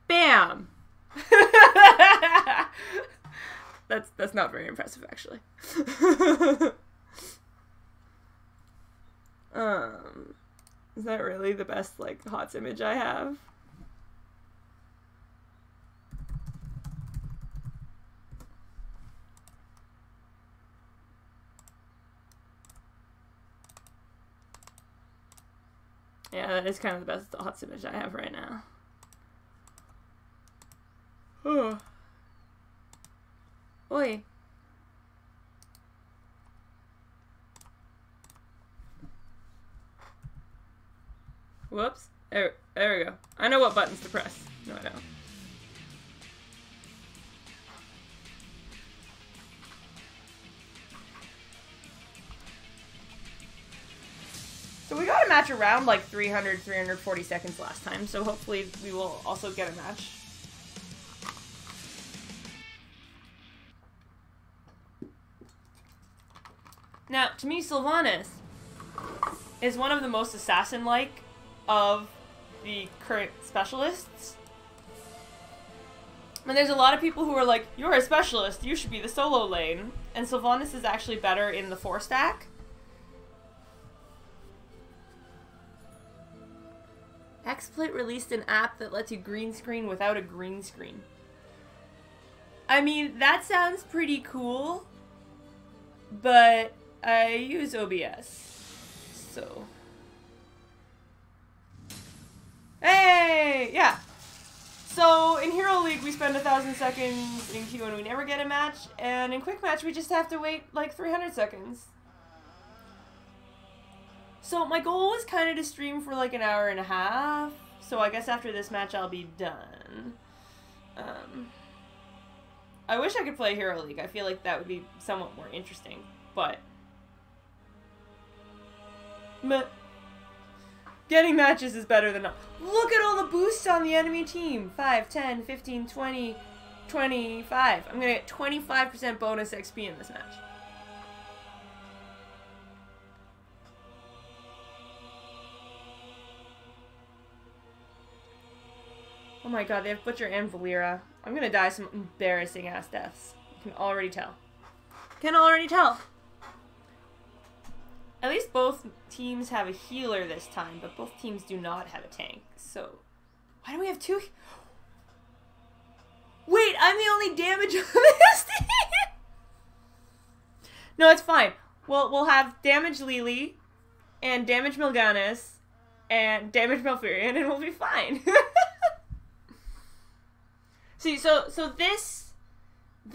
Bam! That's not very impressive, actually. Is that really the best, like, HOTS image I have? Yeah, that is kind of the best HOTS image I have right now. Oh. Oi. Whoops. There we go. I know what buttons to press. No, I don't. So we got a match around like 340 seconds last time, so hopefully we will also get a match. Now, Now, to me, Sylvanas is one of the most assassin-like of the current specialists. And there's a lot of people who are like, you're a specialist, you should be the solo lane. And Sylvanas is actually better in the 4-stack. XSplit released an app that lets you green screen without a green screen. I mean, that sounds pretty cool, but I use OBS, so... Hey! Yeah! So, in Hero League, we spend 1,000 seconds in queue and we never get a match, and in Quick Match, we just have to wait like 300 seconds. So, my goal was kind of to stream for like an hour and a half, so I guess after this match, I'll be done. I wish I could play Hero League. I feel like that would be somewhat more interesting, but... Getting matches is better than not. Look at all the boosts on the enemy team. 5, 10, 15, 20, 25. I'm gonna get 25% bonus XP in this match. Oh my god, they have Butcher and Valera. I'm gonna die some embarrassing ass deaths. You can already tell. Can already tell. At least both teams have a healer this time, but both teams do not have a tank. So, why do we have 2? Wait, I'm the only damage on this team? No, it's fine. We'll have damage Lily, and damage Milganis, and damage Malfurion, and we'll be fine. See, so this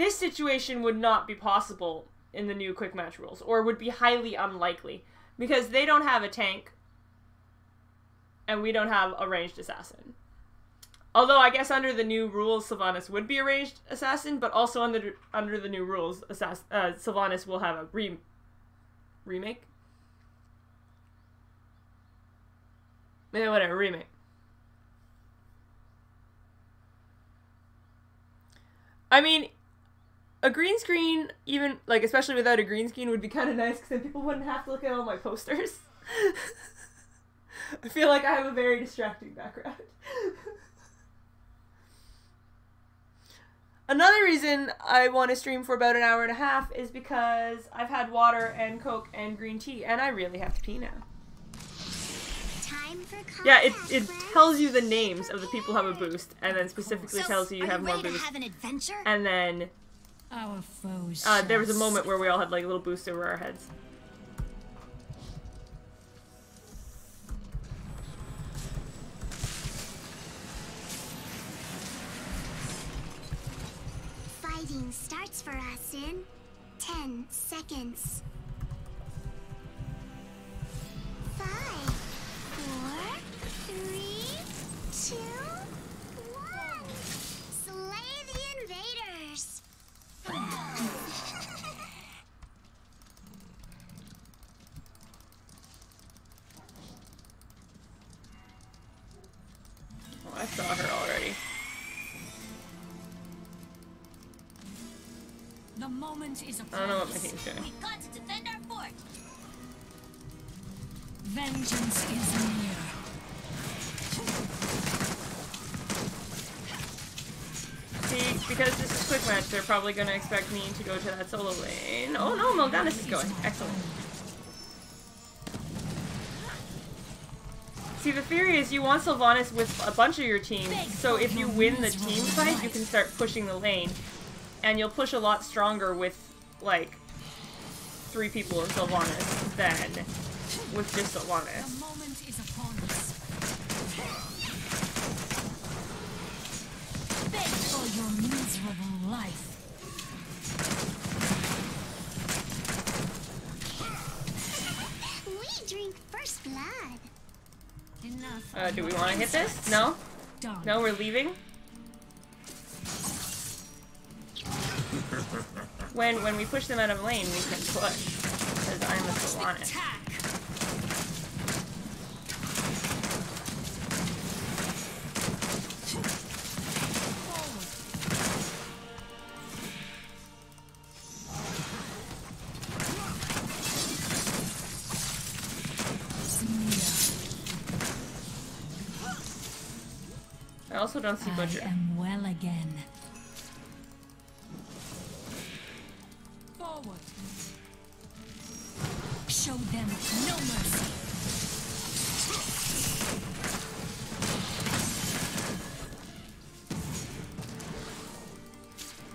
situation would not be possible in the new quick match rules, or would be highly unlikely, because they don't have a tank, and we don't have a ranged assassin. Although I guess under the new rules, Sylvanas would be a ranged assassin, but also under the new rules, Sylvanas will have a remake. Maybe whatever, remake. I mean, a green screen, even, like, especially without a green screen, would be kind of nice, because then people wouldn't have to look at all my posters. I feel like I have a very distracting background. Another reason I want to stream for about an hour and a half is because I've had water and Coke and green tea, and I really have to pee now. Time for combat, Yeah, it friends. tells you the names of the people who have a boost, and then specifically tells you are have more ready to boost. have an adventure? And then Our foes. there was a moment where we all had like a little boost over our heads. Fighting starts for us in 10 seconds. 5, 4, 3, 2, 1. Slay the invaders. Oh, I saw her already. The moment is upon I don't know what my us. team's doing. We've got to defend our fort. Vengeance is near. See, because this is quick match, they're probably going to expect me to go to that solo lane. Oh no, Milganis is going. Excellent. See, the theory is you want Sylvanas with a bunch of your team, so if you win the team fight, you can start pushing the lane. And you'll push a lot stronger with, like, 3 people of Sylvanas than with just The Sylvanas. moment is upon us. Beg for your miserable life. We drink first blood. Enough. Do we want to hit this? No? Done. No, we're leaving? When we push them out of lane, we can push. Because I'm a Sylvanas. Attack. also don't see Butcher. I am well again. Forward. Show them no mercy.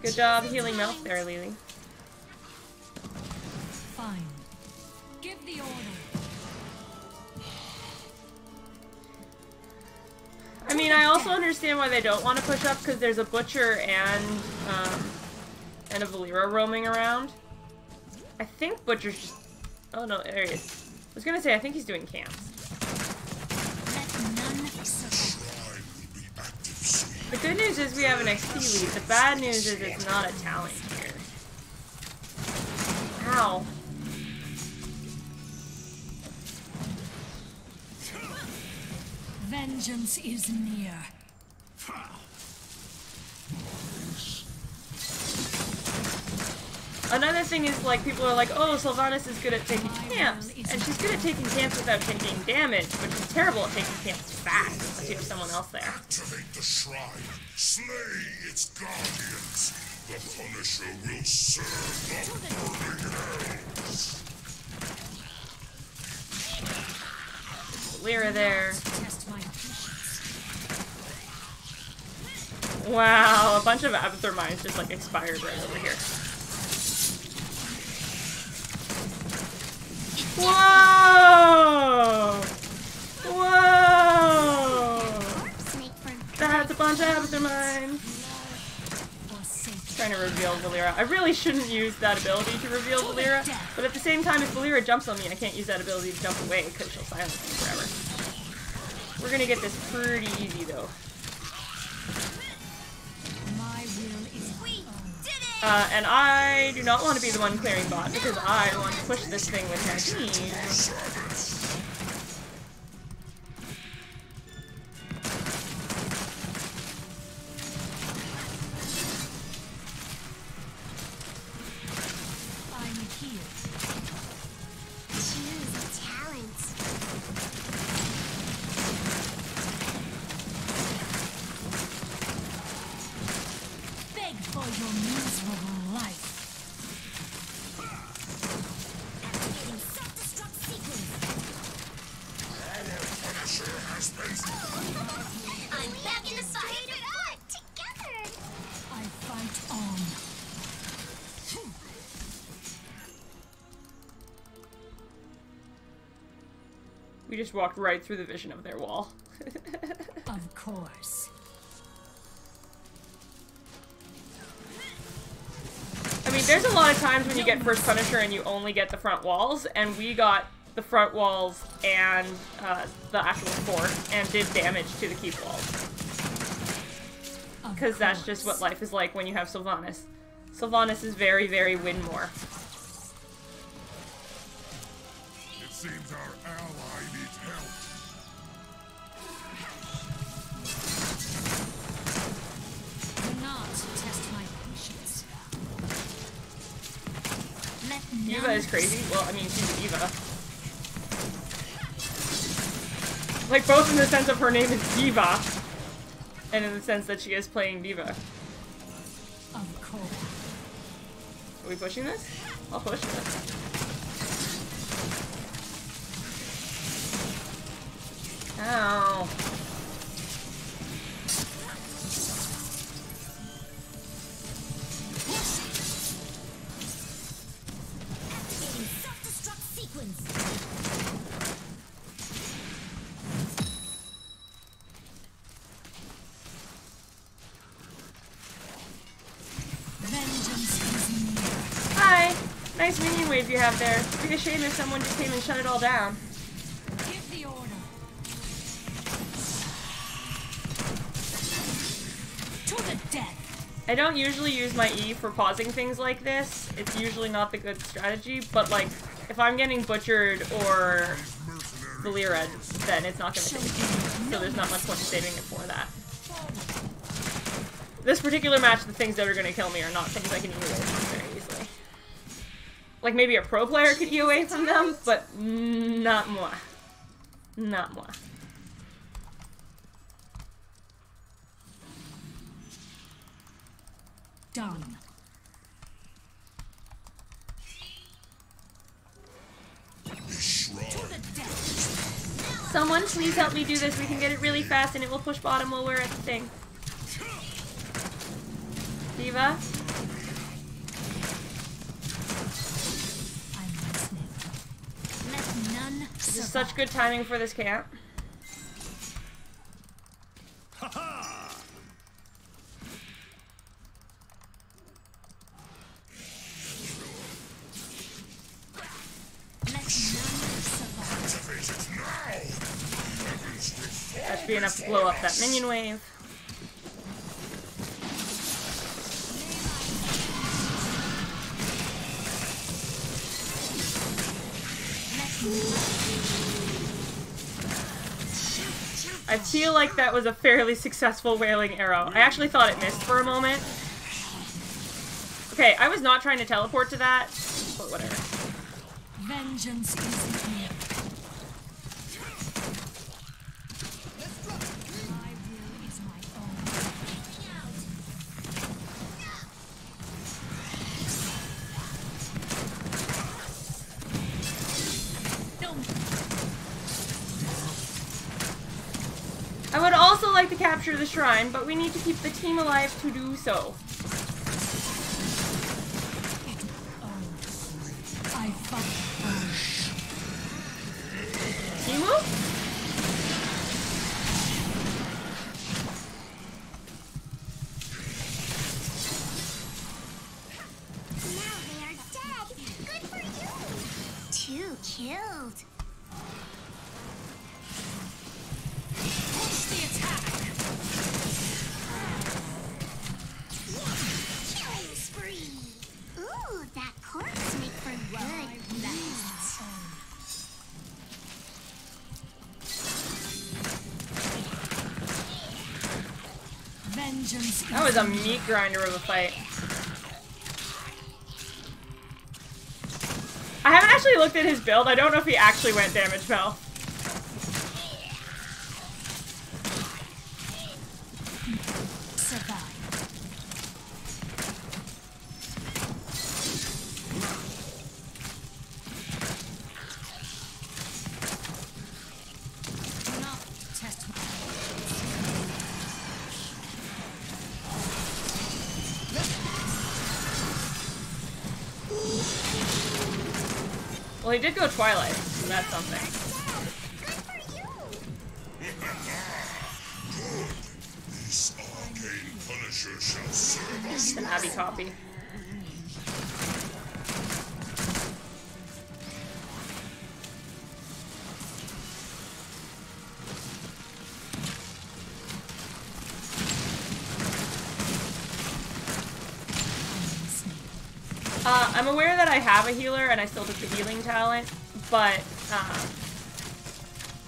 Good job healing Mouth there, Lily. Fine. Give the order. I mean, I also understand why they don't want to push up, because there's a Butcher and a Valera roaming around. I think Butcher's just... Oh no, there he is. I was gonna say, I think he's doing camps. The good news is we have an XP lead. The bad news is it's not a talent here. Ow. Vengeance is near. Another thing is, like, people are like, oh, Sylvanas is good at taking camps. And she's good at taking camps without taking damage, but she's terrible at taking camps fast, unless you have someone else there. Activate the shrine. Slay its guardians. The Punisher will serve the burning hells. Lyra there. Test my patience. Wow, a bunch of Abathur mines just, like, expired right over here. Whoa! Whoa! That's a bunch of Abathur mines. Trying to reveal Valera. I really shouldn't use that ability to reveal Valera, but at the same time, if Valera jumps on me, I can't use that ability to jump away because she'll silence me forever. We're gonna get this pretty easy though. My will is And I do not want to be the one clearing bot because I want to push this thing with my team. We just walked right through the vision of their wall. Of course. I mean, there's a lot of times when you get first Punisher and you only get the front walls, and we got the front walls and the actual fort and did damage to the keep walls. Because that's just what life is like when you have Sylvanas. Sylvanas is very, very win more. It seems our ally needs help. Do not test my patience. Let Eva is crazy. Well, I mean, she's an Eva. Like, both in the sense of her name is Diva, and in the sense that she is playing Diva. Of course. Are we pushing this? I'll push this. Ow. Hi! Nice minion wave you have there. It'd be a shame if someone just came and shut it all down. Give the order. To the death. I don't usually use my E for pausing things like this. It's usually not the good strategy, but like, if I'm getting butchered or Valera, then it's not gonna save me. So there's not much point in saving it for that. This particular match, the things that are gonna kill me are not things I can E away from very easily. Like, maybe a pro player could E away from them, but not moi. Not moi. done. Someone please help me do this. We can get it really fast and it will push bottom while we're at the thing. Diva? I'm listening. Let none This is such good timing for this camp. That should be enough to blow up that minion wave. I feel like that was a fairly successful wailing arrow. I actually thought it missed for a moment. Okay, I was not trying to teleport to that, but whatever. vengeance is near. My will is my own. No. I would also like to capture the shrine, but we need to keep the team alive to do so. I fight. Timu? Now they are dead. Good for you. 2 killed. Push the attack. Killing spree. Ooh, that corpse make for good rest. Vengeance. That was a meat grinder of a fight. I haven't actually looked at his build. I don't know if he actually went damage fell. Survive. Do not test my Well, he did go Twilight, so that's something. Good for you. This arcane punisher shall serve us. It's an Abby copy. I'm aware that I have a healer and I still took the healing talent, but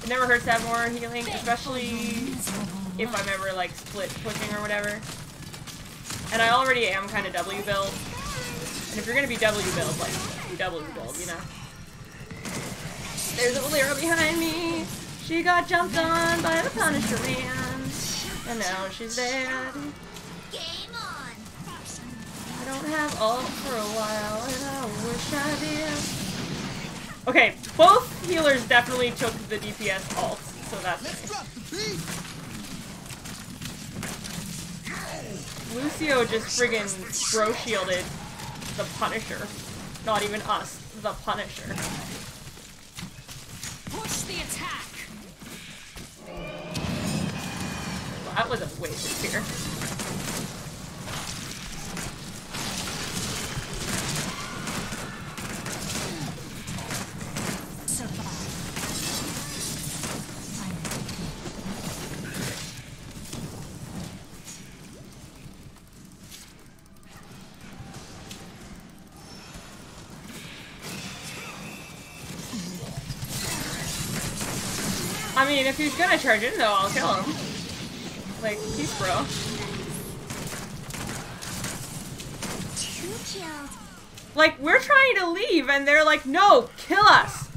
it never hurts to have more healing, especially if I'm ever like split pushing or whatever. And I already am kind of W build, and if you're gonna be W build, like be W build, you know. There's a little arrow behind me. She got jumped on by the Punisher man, and now she's dead. Game on. I don't have ult for a while, and I wish I did. Okay, both healers definitely took the DPS ult, so that's nice. Lucio just friggin' bro shielded the Punisher. Not even us, the Punisher. push the attack. Well, that was a wasted spear. I mean, if he's gonna charge in, though, I'll kill him. Like, peace, bro. 2 killed. Like, we're trying to leave, and they're like, no, kill us!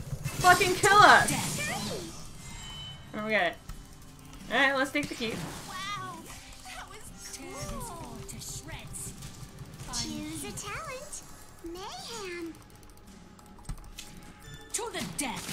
Fucking kill us! 3. Okay. Alright, let's take the key. Wow, that was Tear this cool. fort to shreds. Choose a talent. Mayhem. To the death.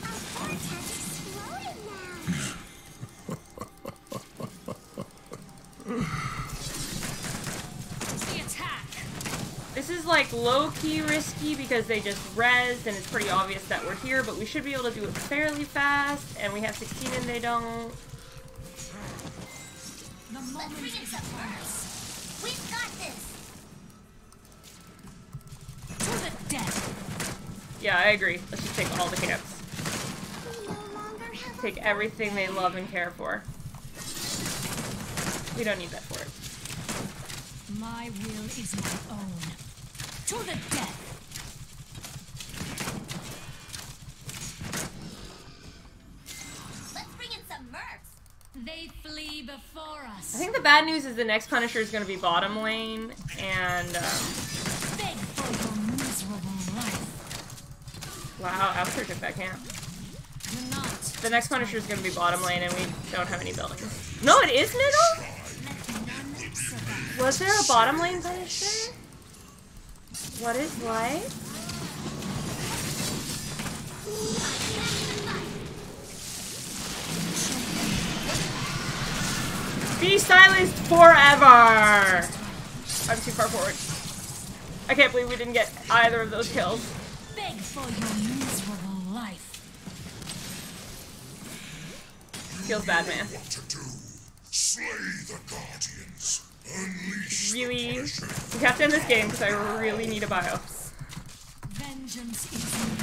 Our fort has exploded now. The attack. This is like low-key risky because they just rezzed and it's pretty obvious that we're here, but we should be able to do it fairly fast, and we have 16 and they don't. The moment Bring it is some upon us. first. We've got this. To the death. Yeah, I agree. Let's just take all the camps. We no longer have Take everything they love and care for. We don't need that for it. My will is my own. To the death. Let's bring in some mercs. They flee before us. I think the bad news is the next Punisher is going to be bottom lane, and Beg for your miserable life. wow, Ouster took that camp. Do not. The next Punisher is going to be bottom lane, and we don't have any buildings. No, it is middle? Let none survive. Was there a bottom lane Punisher? What is life? Be silenced forever! I'm too far forward. I can't believe we didn't get either of those kills. Beg for your miserable life. Feels bad, man. What to do? Slay the Guardians. Unleash Really, the Punisher. we have to end this game because I really need a bio. Vengeance is near.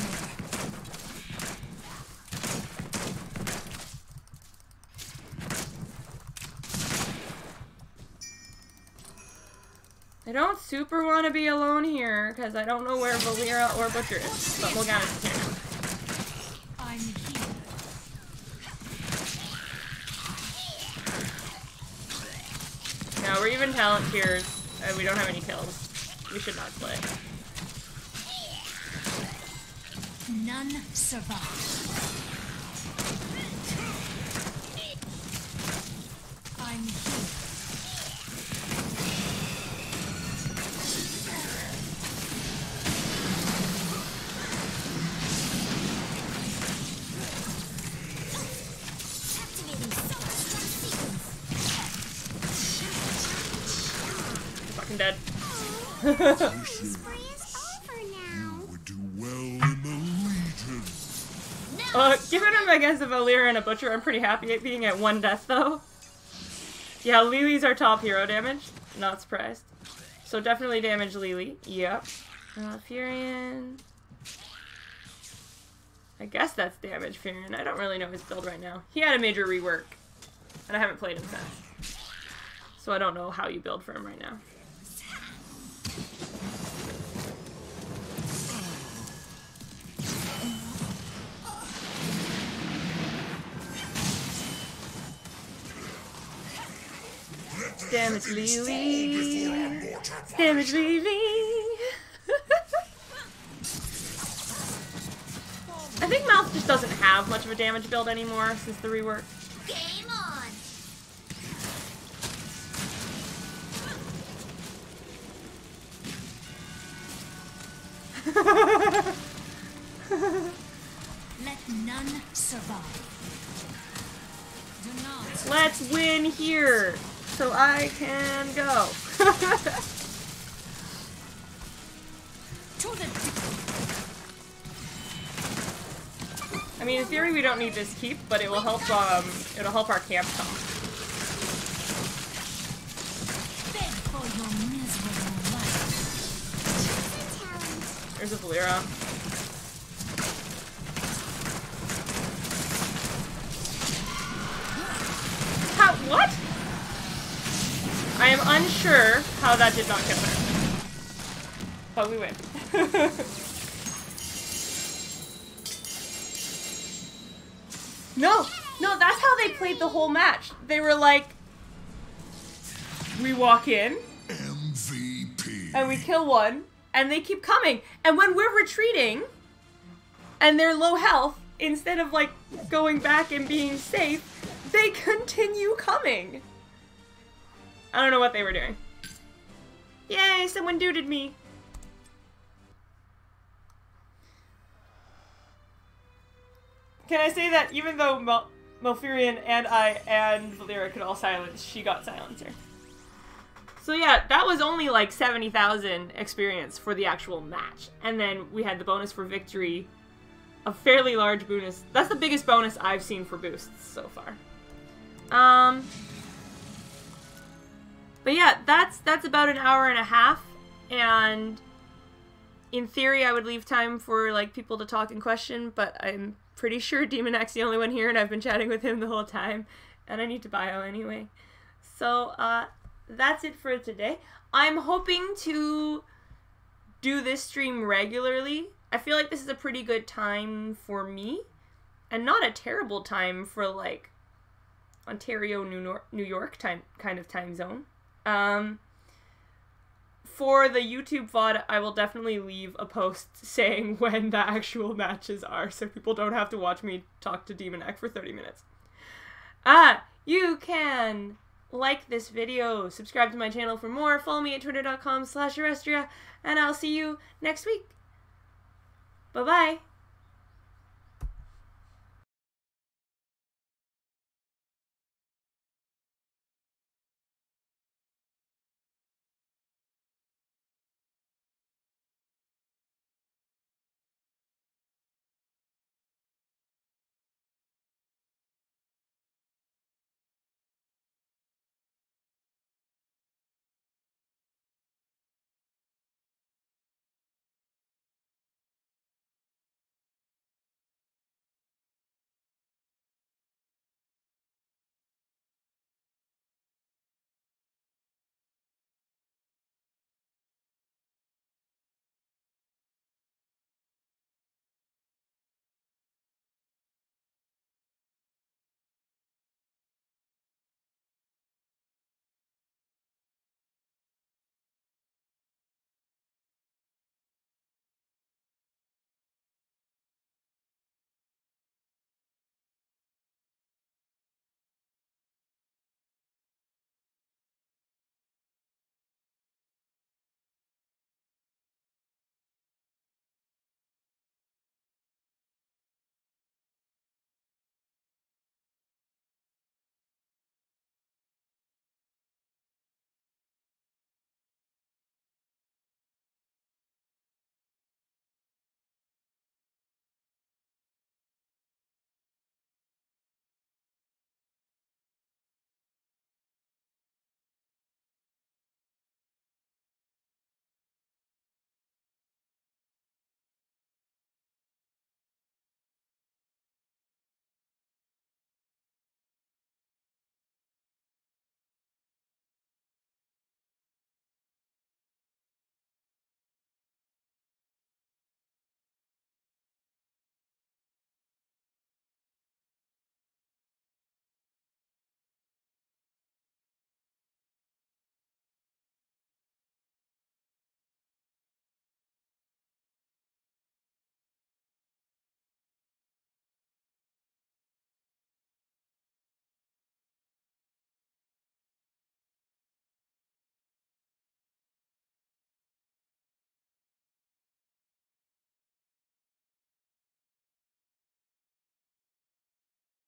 I don't super want to be alone here because I don't know where Valera or Butcher is, but Morgana's here now. I'm here. Now we're even talent tiers, and we don't have any kills. We should not play. None survive. I'm here. Activating self-destruct sequence. Fucking dead. Spree is over now. Would do well in the Legion. Given him against a Valera and a Butcher, I'm pretty happy at being at 1 death though. Yeah, Lily's our top hero damage. Not surprised. So definitely damage Lily. Yep. Furion. I guess that's damage Furion. I don't really know his build right now. He had a major rework. And I haven't played him since. So I don't know how you build for him right now. Damage Lily. Damage Lily. I think Mouth just doesn't have much of a damage build anymore since the rework. Game on. Let none survive. Do not. Let's win here so I can go. To the I mean, in theory, we don't need this keep, but it will help. It'll help our camp come. beg for your miserable life. There's a Valera. How? What? I am unsure how that did not kill her, but we win. No, that's how they played the whole match. They were like, we walk in, MVP. and we kill one, and they keep coming. And when we're retreating, and they're low health, instead of like going back and being safe, they continue coming. I don't know what they were doing. Yay, someone duded me. Can I say that even though Malfurion and I and Valera could all silence, she got silencer. So yeah, that was only like 70,000 experience for the actual match. And then we had the bonus for victory, a fairly large bonus. That's the biggest bonus I've seen for boosts so far. But yeah, that's about an hour and a half, and in theory I would leave time for like people to talk and question, but I'm pretty sure Demon X's the only one here, and I've been chatting with him the whole time, and I need to bio anyway. So that's it for today. I'm hoping to do this stream regularly. I feel like this is a pretty good time for me, and not a terrible time for like Ontario, New York kind of time zone. For the YouTube VOD, I will definitely leave a post saying when the actual matches are, so people don't have to watch me talk to Demon X for 30 minutes. You can like this video, subscribe to my channel for more, follow me at twitter.com/Orestria, and I'll see you next week. Bye-bye.